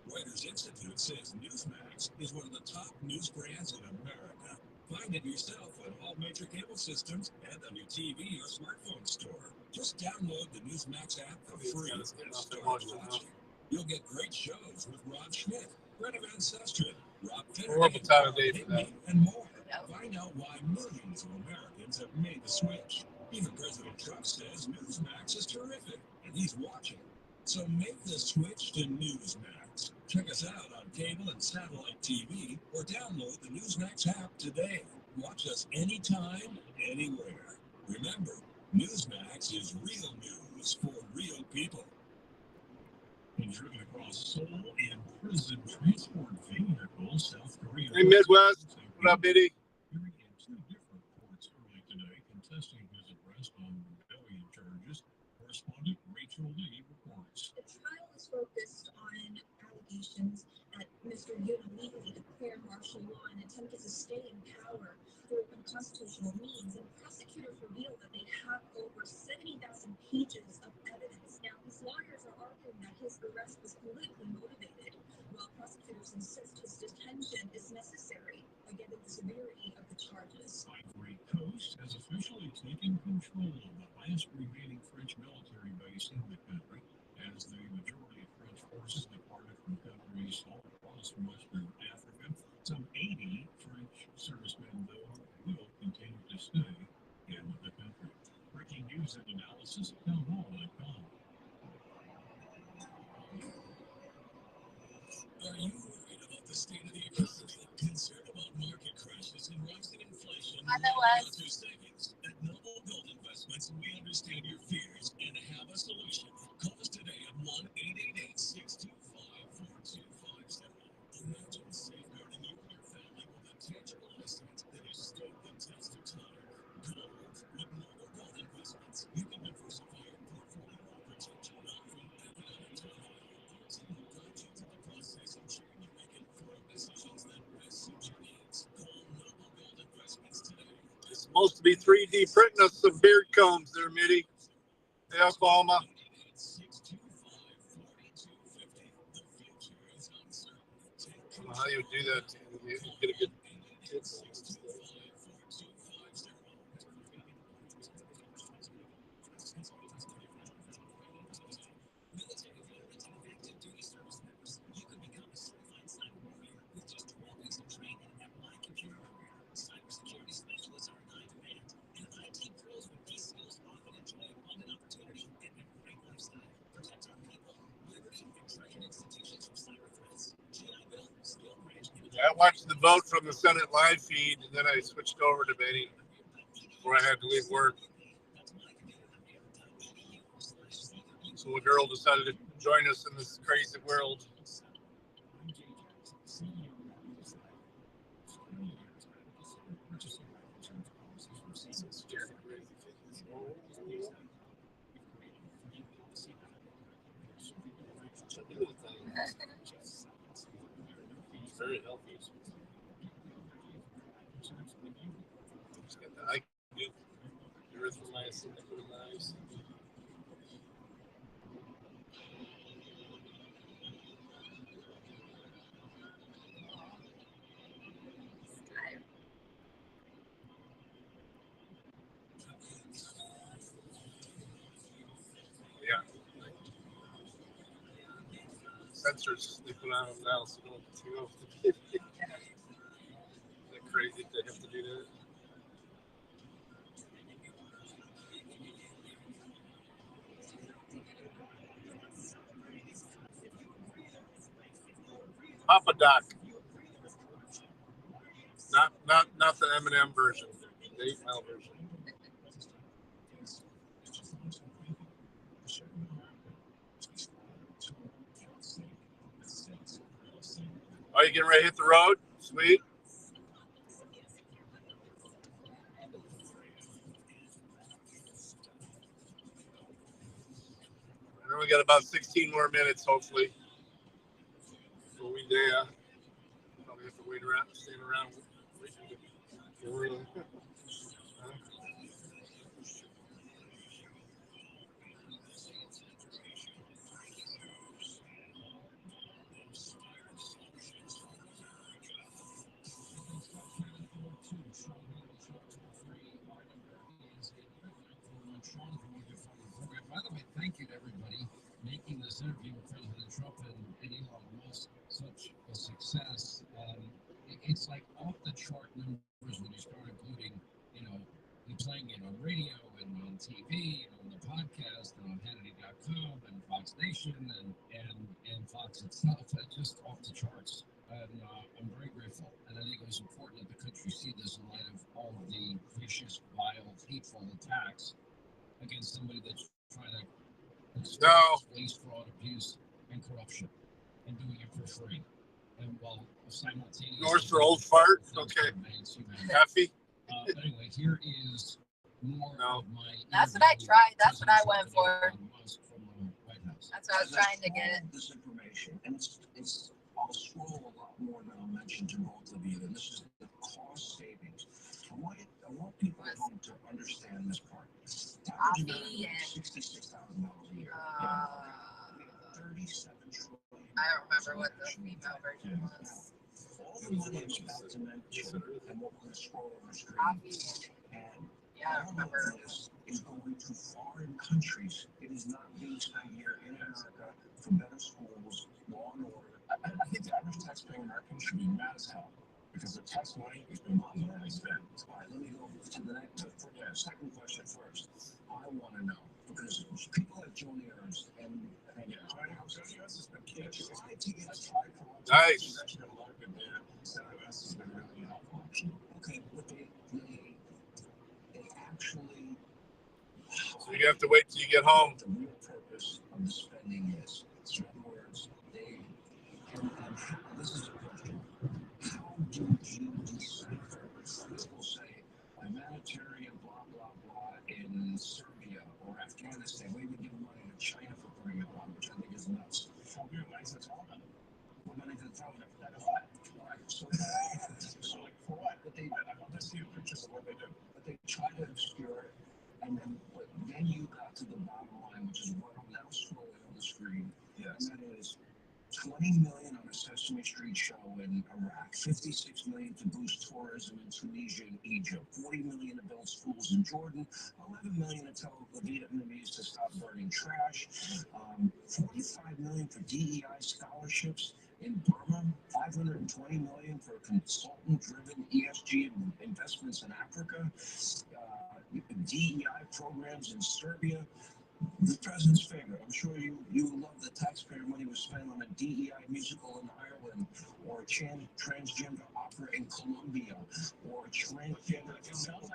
Reuters Institute says Newsmax is one of the top news brands in America. Find it yourself on all major cable systems and on your TV or smartphone store. Just download the Newsmax app for free and start watching. You'll get great shows with Rob Schmidt, Brenna Van Susteren, Rob Horrible time of day for that. and more. Find out why millions of Americans have made the switch. Even President Trump says Newsmax is terrific, and he's watching. So make the switch to Newsmax. Check us out on cable and satellite TV, or download the Newsmax app today. Watch us anytime, anywhere. Remember, Newsmax is real news for real people. And driven across Seoul in prison transport vehicles, South Korea. Hey, Midwest. What up, Biddy? Hearing in 2 different courts early today, contesting his arrest on rebellion charges. Correspondent Rachel Lee reports. The trial is focused on allegations that Mr. Yoon illegally declared martial law and attempted to stay in power through unconstitutional means. And prosecutors revealed that they have over 70,000 pages of evidence. Now, his lawyers are arguing that his arrest was politically motivated, while prosecutors insist his detention is necessary, given the severity of the charges. Ivory Coast has officially taken control of the last remaining French military base in the country, as the majority of French forces departed from countries all across Western Africa. Some 80 French servicemen, though, will continue to stay in the country. Breaking news and analysis at townhall.com. Are you worried about the state of the economy? was. At Noble Gold Investments, we understand your fears and have a solution. Call us today at 1-888-625-4250. Imagine safeguarding you and your family with a tangible asset that has stood the test of time. Gold. With Noble Gold Investments, you can diversify your portfolio and protect your wealth from economic turmoil. Our team will guide you through the process, ensuring you make informed decisions that best suit your needs. Call Noble Gold Investments today. It's supposed to be 3D printing us some beard combs there, Mitty. Hey, Oklahoma. I don't know how you would do that. You get a good I watched the vote from the Senate live feed, and then I switched over to Betty before I had to leave work. So a girl decided to join us in this crazy world. Very healthy. Just got the IQ, erythromycin, nice. Yeah. Sensors they put on them now, so don't go. Is that crazy if they have to do that? Papa Doc. Not the M&M version. The 8 Mile version. Are you getting ready to hit the road? Sweet. And then we got about 16 more minutes, hopefully. So we probably have to wait around, stand around. By the way, thank you to everybody making this interview with President Trump and Elon Musk such a success. It's like off the chart numbers when you start including, you playing it on radio and on TV and on the podcast and on Hannity.com and Fox Nation and Fox itself. It's just off the charts. And I'm very grateful. And I think it was important that the country see this in light of all of the vicious, vile, hateful attacks against somebody that's trying to waste, fraud, abuse, and corruption, and doing it for free. And while simultaneously... Yours for old fart? Okay. Happy? But anyway, here is more of my... That's what I tried. That's what I went for. From the White House. That's what I was trying to get. This information, and it's I'll scroll a lot more than I'll mention to both of you, and this is the cost savings. I want people at home to understand this part. $66,000 a year. 37 trillion. I don't remember what the female version was. All the money is about to mention, and what we're going to scroll over the screen. And yeah, I remember. This is going to foreign countries. It is not being spent here in America for better schools, law and order. I think the average taxpayer in our country should be mad as hell because the tax money has been money spent. All right, let me go to the next. Second question first. I want to know because people like Joni Ernst and Joni Ernst has been kids. Nice. Okay, but You have to wait till you get home. The real purpose of the spending is. So in other words, this is a question. How do you decipher? People say humanitarian blah blah blah in Serbia or Afghanistan. We would give money to China for putting it on, which I think is nuts. We're money to the Taliban. We're money to the Taliban for that. Why? So like for what? But they, I want to see pictures of what they do. But they try to obscure it, and then you got to the bottom line, which is what I'm now scrolling on the screen. Yes. And that is 20 million on a Sesame Street show in Iraq, 56 million to boost tourism in Tunisia and Egypt, 40 million to build schools in Jordan, 11 million to tell the Vietnamese to stop burning trash, 45 million for DEI scholarships in Burma, 520 million for consultant-driven ESG investments in Africa, DEI programs in Serbia. The president's favorite. I'm sure you love the taxpayer money was spent on a DEI musical in Ireland, or a transgender opera in Colombia, or a transgender. It sounds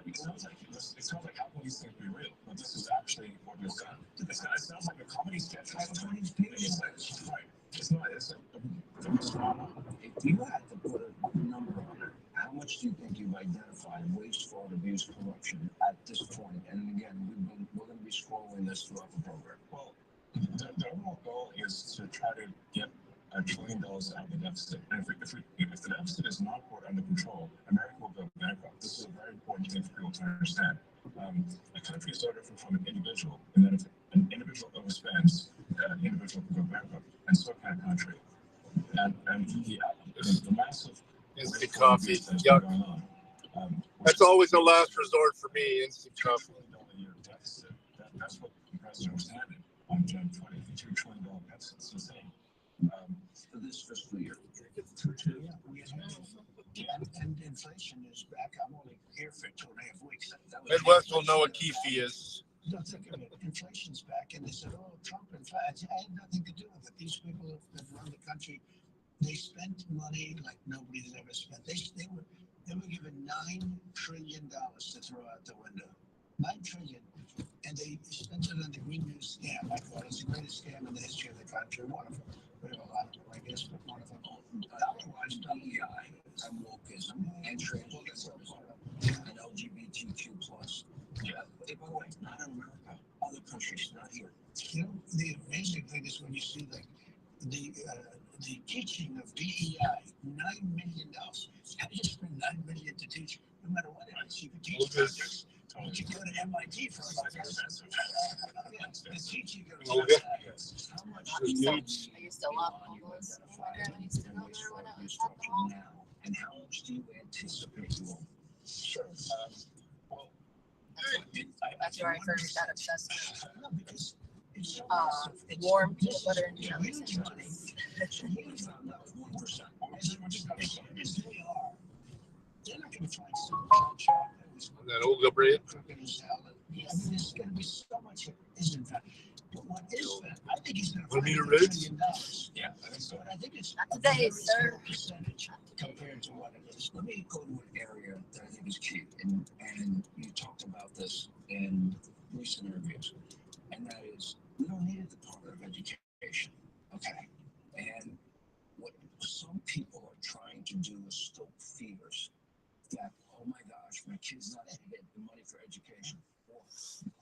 like how these things be real, but this is actually what was done. It sounds like a comedy sketch. Right. It's not. It's not. If you had to put a number on it, how much do you think you've identified waste, fraud, abuse, corruption at this point? And again, we're going to be scrolling this throughout the program. Well, the overall goal is to try to get $1 trillion out of the deficit. And if the deficit is not brought under control, America will go bankrupt. This is a very important thing for people to understand. A country is so different from an individual, and that if an individual overspends, an individual can go bankrupt, and so can a country. And the massive instant coffee, yuck. That's always a last resort for me, instant coffee. Deficit. That's what the president was handed on Jan 20, $2 trillion deficit. It's insane. For this fiscal year. And inflation is back. I'm only here for 2.5 weeks. Midwest will know what Keefe is. No, think of it. Inflation's back, and they said, "Oh, Trump inflation." I had nothing to do with it. These people that run the country, they spent money like nobody's ever spent. They were given $9 trillion to throw out the window. $9 trillion, and they spent it on the Green New scam. I thought it's the greatest scam in the history of the country. One of them. We have a lot of them, I guess, but one of them. Otherwise, DEI and wokeism and transgenderism and LGBTQ plus. Yeah, by the way, not in America. Other countries, not here. You know, the amazing thing is when you see the teaching of DEI, $9 million. How do you spend $9 million to teach? No matter what it is, you can teach subjects. But you go to MIT for about expensive. The teaching of how much Are you still on all those? now, and how much do you anticipate you will? Sure. Well, That's where I first got obsessed no, because it's so with warm peanut butter and jelly So sandwiches. we found out 1%. They're not going to find some chocolate. That old bread. Cooking salad. I mean, there's going to be so much that isn't that. But what is that? I think he's going to find $1 trillion. Yeah, I think so. But I think it's not today, sir. Percentage compared to what it is. Let me go to an area that I think is key, and you talked about this in recent interviews, and that is we don't need a Department of Education, okay? And what some people are trying to do is stoke fears that, oh my gosh, my kid's not going to get the money for education, or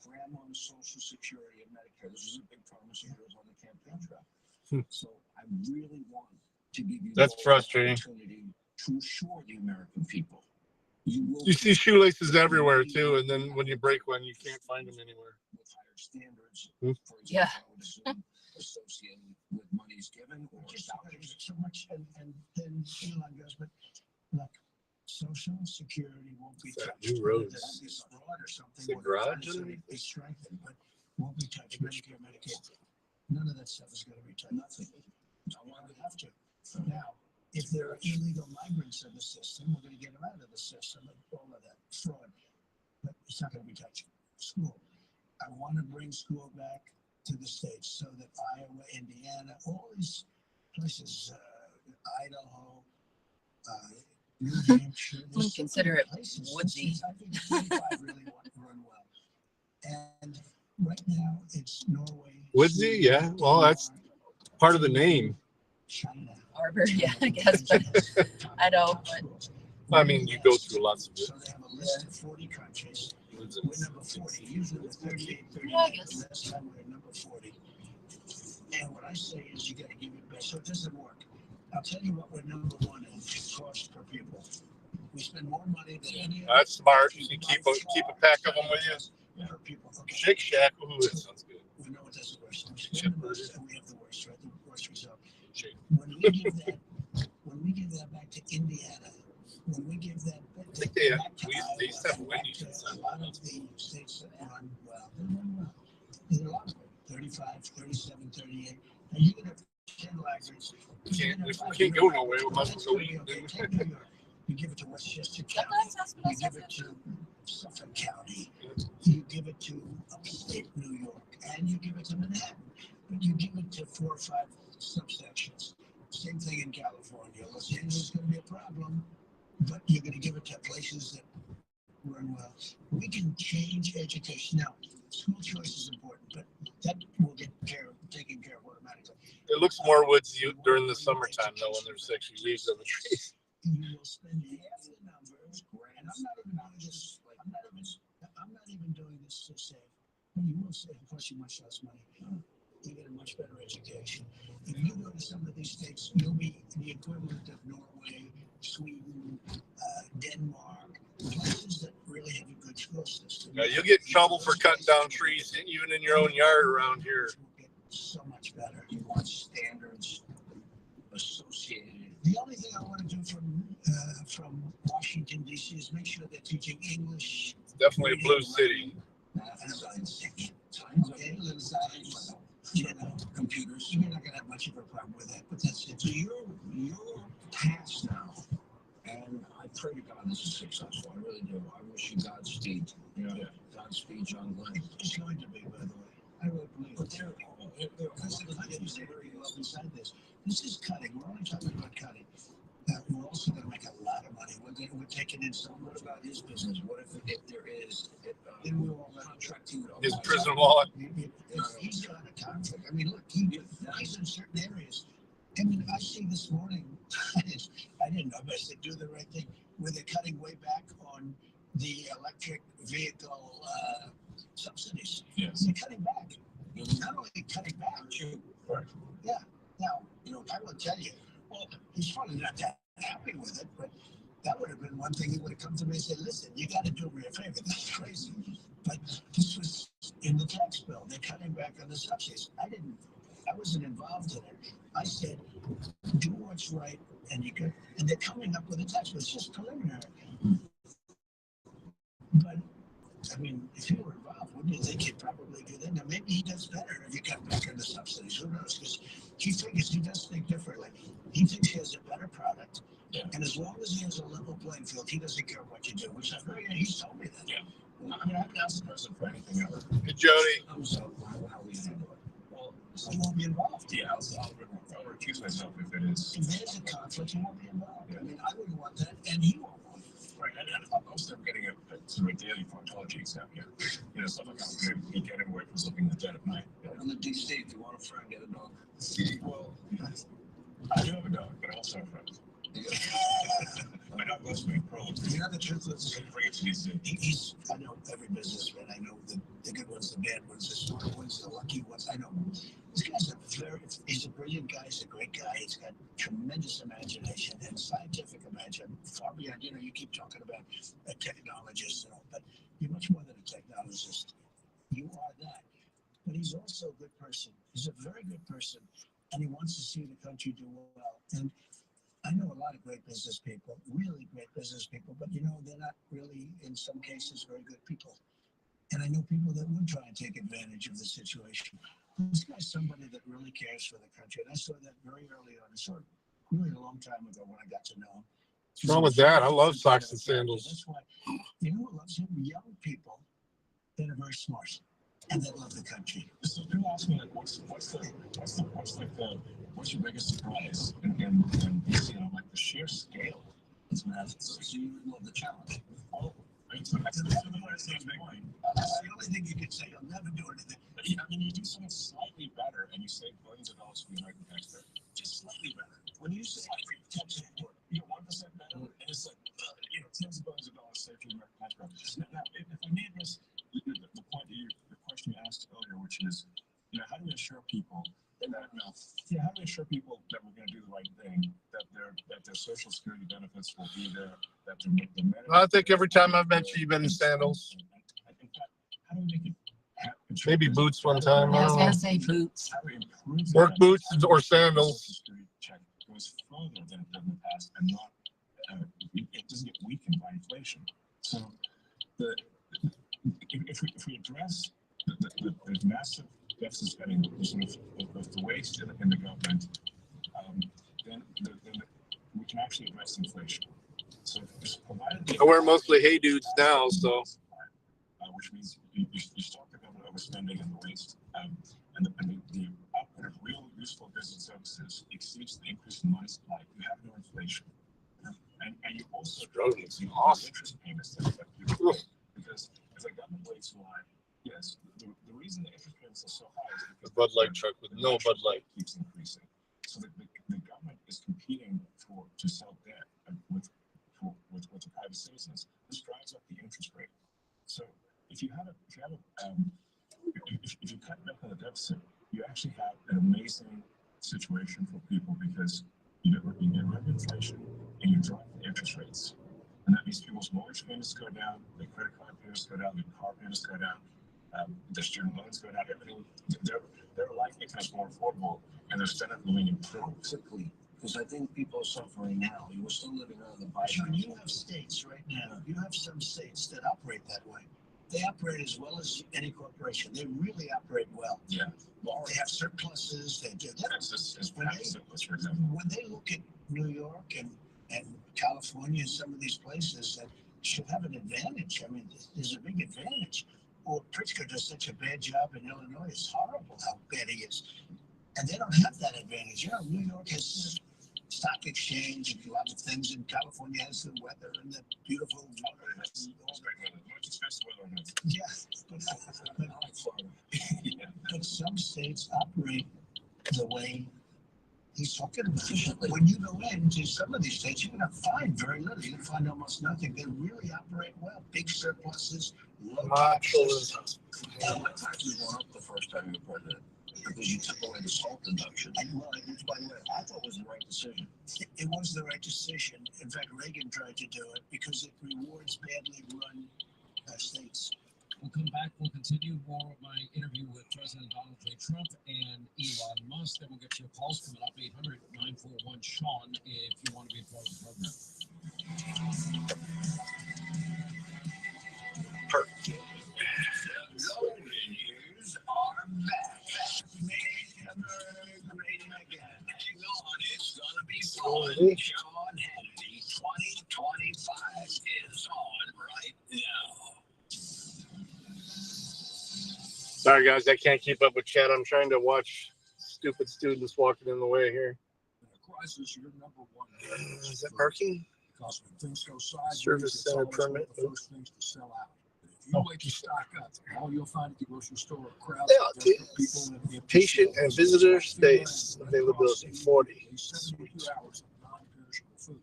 grandma's Social Security and Medicare. This is a big promise of yours on the campaign trail. So I really want to give you that's frustrating. Opportunity to assure the American people. You see shoelaces everywhere too, and then when you break one, you can't find them anywhere. With higher standards, for example, yeah. I would assume associated with monies given, or just so much, and then Elon goes, but look, Social Security won't be touched. New roads. This fraud or something. The garage be strengthened, but won't be touched. Medicare, Medicaid, none of that stuff is going to be touched. Nothing. Don't want to have to. Now, if there are illegal migrants in the system, we're going to get them out of the system and all of that fraud. But it's not going to be touched. School. I want to bring school back to the states so that Iowa, Indiana, all these places, Idaho, New Hampshire. Wouldn't consider it places. woodsy. I think 45 really run well. And Right now, it's Norway. Woodsy, yeah. Well, that's part of the name. China. Arbor, yeah, I guess, but I know, but I mean, you go through lots of it. So they have a list of 40 countries. We're number 40. Usually we're 38, 39. Yeah, I guess. Last time we were number 40. And what I say is you got to give it best. So it doesn't work. I'll tell you what we're number one in cost per people. We spend more money than any other. That's smart. You keep a pack of them with you. Per people. Okay. Shake Shack. Ooh, that sounds good. We know it does the worst. We spend the most and we have the worst, right? The worst result. When we give that back to Indiana, when we give that back to They Iowa, used to have Wendy's. to a lot of the states that run well, they run well. There's a lot of them, 35, 37, 38. And you're going to have 10 laggards. If we can't go nowhere, we might as well go eat. Take New York. You give it to Westchester County. You give it to Suffolk County. You give it to upstate New York. And you give it to Manhattan. But you give it to 4 or 5 subsections. Same thing in California. Los Angeles is going to be a problem, but you're going to give it to places that run well. We can change education. Now, school choice is important, but that will get taken care of automatically. It looks more woodsy during the summertime, though, when there's actually leaves on the trees. You will spend half the numbers, and I'm not even doing this. I'm not even doing this to save. You will save. Of course, you much less money. You get a much better education. If you go to some of these states, you'll be the equivalent of Norway, Sweden, Denmark, places that really have a good school system. Yeah, you'll get in trouble for cutting down trees, even in your own yard around here. Get so much better. You want standards associated. The only thing I want to do from Washington D.C. is make sure they're teaching English. It's definitely a blue city. You know, computers. You're not going to have much of a problem with that, but that's it. So you're past now, And I pray to God this is successful. I really do. I wish you Godspeed. Yeah. Godspeed, John Glenn. It's going to be, by the way. I really believe. But there is very well beside this. This is cutting. We're only talking about cutting. We're also going to make a lot of money. We're taking in some. What about his business? What if there is? Then we're all contracting with His prison wallet. He's got a conflict. I mean, look, he's in certain areas. I mean, I see this morning. I didn't know, but I said do the right thing. Where they're cutting way back on the electric vehicle subsidies. Yes. They're cutting back. Not only cutting back. Right. Yeah. Now, I will tell you. Well, he's probably not that happy with it, but that would have been one thing. He would have come to me and said, listen, you got to do me a favor. That's crazy. But this was in the tax bill. They're cutting back on the subsidies. I wasn't involved in it. I said, do what's right, and they're coming up with a tax bill. It's just preliminary. But, I mean, if you were involved, wouldn't you think he'd probably do that? Now, maybe he does better if you cut back on the subsidies. Who knows? Because he does think differently. He thinks he has a better product. Yeah. And as long as he has a level playing field, he doesn't care what you do, which I agree. He's told me that. Yeah. I mean, I'm not present for anything ever. Hey, Jody. So how we handle it? Well, He won't be involved. yeah, I'll recuse myself if it is. If there's a conflict, he won't be involved. I mean, I wouldn't want that, and he won't want it. Right, and I'm also getting a daily proctology exam here. Stuff like how good he getting away from looking at the dead of night. On the DC, if you want a friend, get a dog. Well, I do have a dog, but I also have friends. My dog loves me, probably. The truth is, Bring it to DC. I know every businessman. I know the good ones, the bad ones, the smart ones, the lucky ones. I know. This guy's he's a brilliant guy. He's a great guy. He's got tremendous imagination and scientific imagination. Far beyond, you keep talking about a technologist and all, but you're much more than a technologist. You are that. But he's also a good person. He's a very good person, and he wants to see the country do well. And I know a lot of great business people, really great business people, but they're not really, in some cases, very good people. And I know people that would try and take advantage of the situation. This guy's somebody that really cares for the country. And I saw that very early on. I saw it really a long time ago when I got to know him. What's wrong with that? I love socks and sandals. That's why, who loves him? Young people that are very smart and that love the country. So people ask me, like, what's your biggest surprise? And like the sheer scale is massive. So you love the challenge. Oh, that's the only thing you can say. You'll never do anything assure people that we're going to do the right thing, that their Social Security benefits will be there, that the I think every time I've met you, you've been in sandals. I think that, how do we make it Maybe boots one time. I was gonna say boots. how do we improve Work that? boots How do or we make the sandals. Social Security check goes further than it did in the past and not it doesn't get weakened by inflation. So if we address the massive deficit spending of the waste in the government, then we can actually address inflation. So provided I wear mostly Hey Dudes now, so. Which means you stop the government overspending and the waste, and the output of real useful goods and services exceeds the increase in money supply. You have no inflation, and you also see interest payments that affect people. Because if the government waits a lot, yes, the reason the interest payments are so high is because The Bud Light truck with no Bud Light keeps increasing. So the government is competing to sell debt with the private citizens. This drives up the interest rate. So if you cut back on the deficit, you actually have an amazing situation for people because you get rid of inflation and you drop the interest rates. And that means people's mortgage payments go down, their credit card payments go down, their car payments go down, their student loans go down, everything. Their life becomes more affordable and their standard of living improves. Because I think people are suffering now. You were still living under the Biden. Sean, you have states right now. You have some states that operate that way. They operate as well as any corporation. They really operate well. Yeah. Well, they have surpluses. They do. Surplus, for example. When they look at New York and California and some of these places that should have an advantage. I mean, there's a big advantage. Or Pritzker does such a bad job in Illinois. It's horrible how bad he is. And they don't have that advantage. You know, New York has stock exchange and a lot of things, and California has the weather and the beautiful water. It's great weather. Much expensive weather on it. Yeah, but some states operate the way he's talking about. When you go into some of these states, you're going to find very little. You're going to find almost nothing. They really operate well. Big surpluses, low taxes. My taxes went up the first time you were president because you took away the SALT deduction. Which, by the way, I thought was the right decision. It was the right decision. In fact, Reagan tried to do it because it rewards badly run states. We'll come back. We'll continue more of my interview with President Donald J. Trump and Elon Musk. Then we'll get your calls coming up, 800-941-SEAN, if you want to be a part of the program. The golden years are back. Make America great again. Hang on, it's gonna be fun. Sean Hannity 2025 is on right now. Sorry, guys, I can't keep up with chat. I'm trying to watch stupid students walking in the way here. In a crisis, you're number one. Is that parking? Because when things go sideways, Service it's center always one permit. of the first things to sell out. If you wait to stock up, all you'll find at the grocery store are crowds Yeah, of desperate people and empty Patient and shelves. visitor space availability 40. 72 hours of non-perishable food.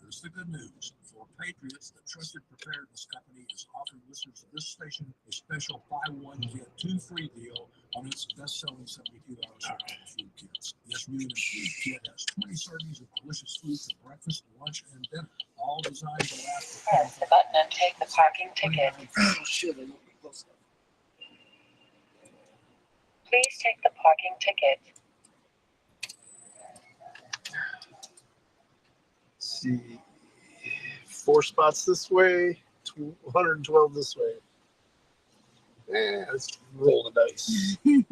Here's the good news. For Patriots, the trusted preparedness company is offering listeners of this station a special buy one, get two free deal on its best-selling $72 food kits. This unit kit has 20 servings of delicious food for breakfast, lunch, and dinner, all designed to last. Press the button and take the parking ticket. Oh, shit, I don't be close enough. Please take the parking ticket. Let's see. 4 spots this way, 112 this way. Let's roll the dice. If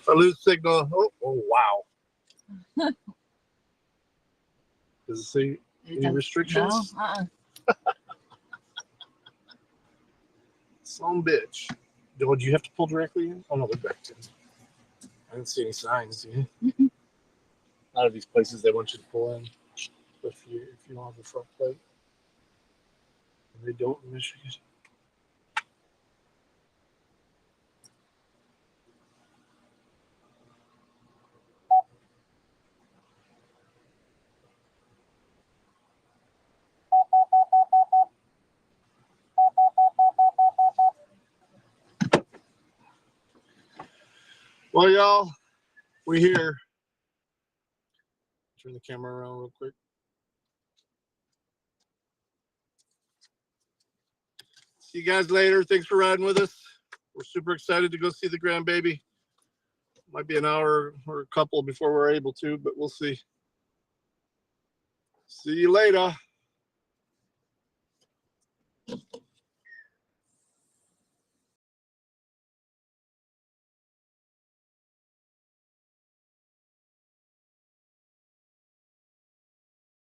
I lose signal, oh wow. Does it say any restrictions? No, Some bitch. Do you have to pull directly in? Oh no, they're back in. I didn't see any signs, do you? A lot of these places they want you to pull in if you don't have a front plate. And they don't in Michigan. Well, y'all, we're here. Turn the camera around real quick. See you guys later. Thanks for riding with us. We're super excited to go see the grandbaby. Might be an hour or a couple before we're able to, but we'll see. See you later.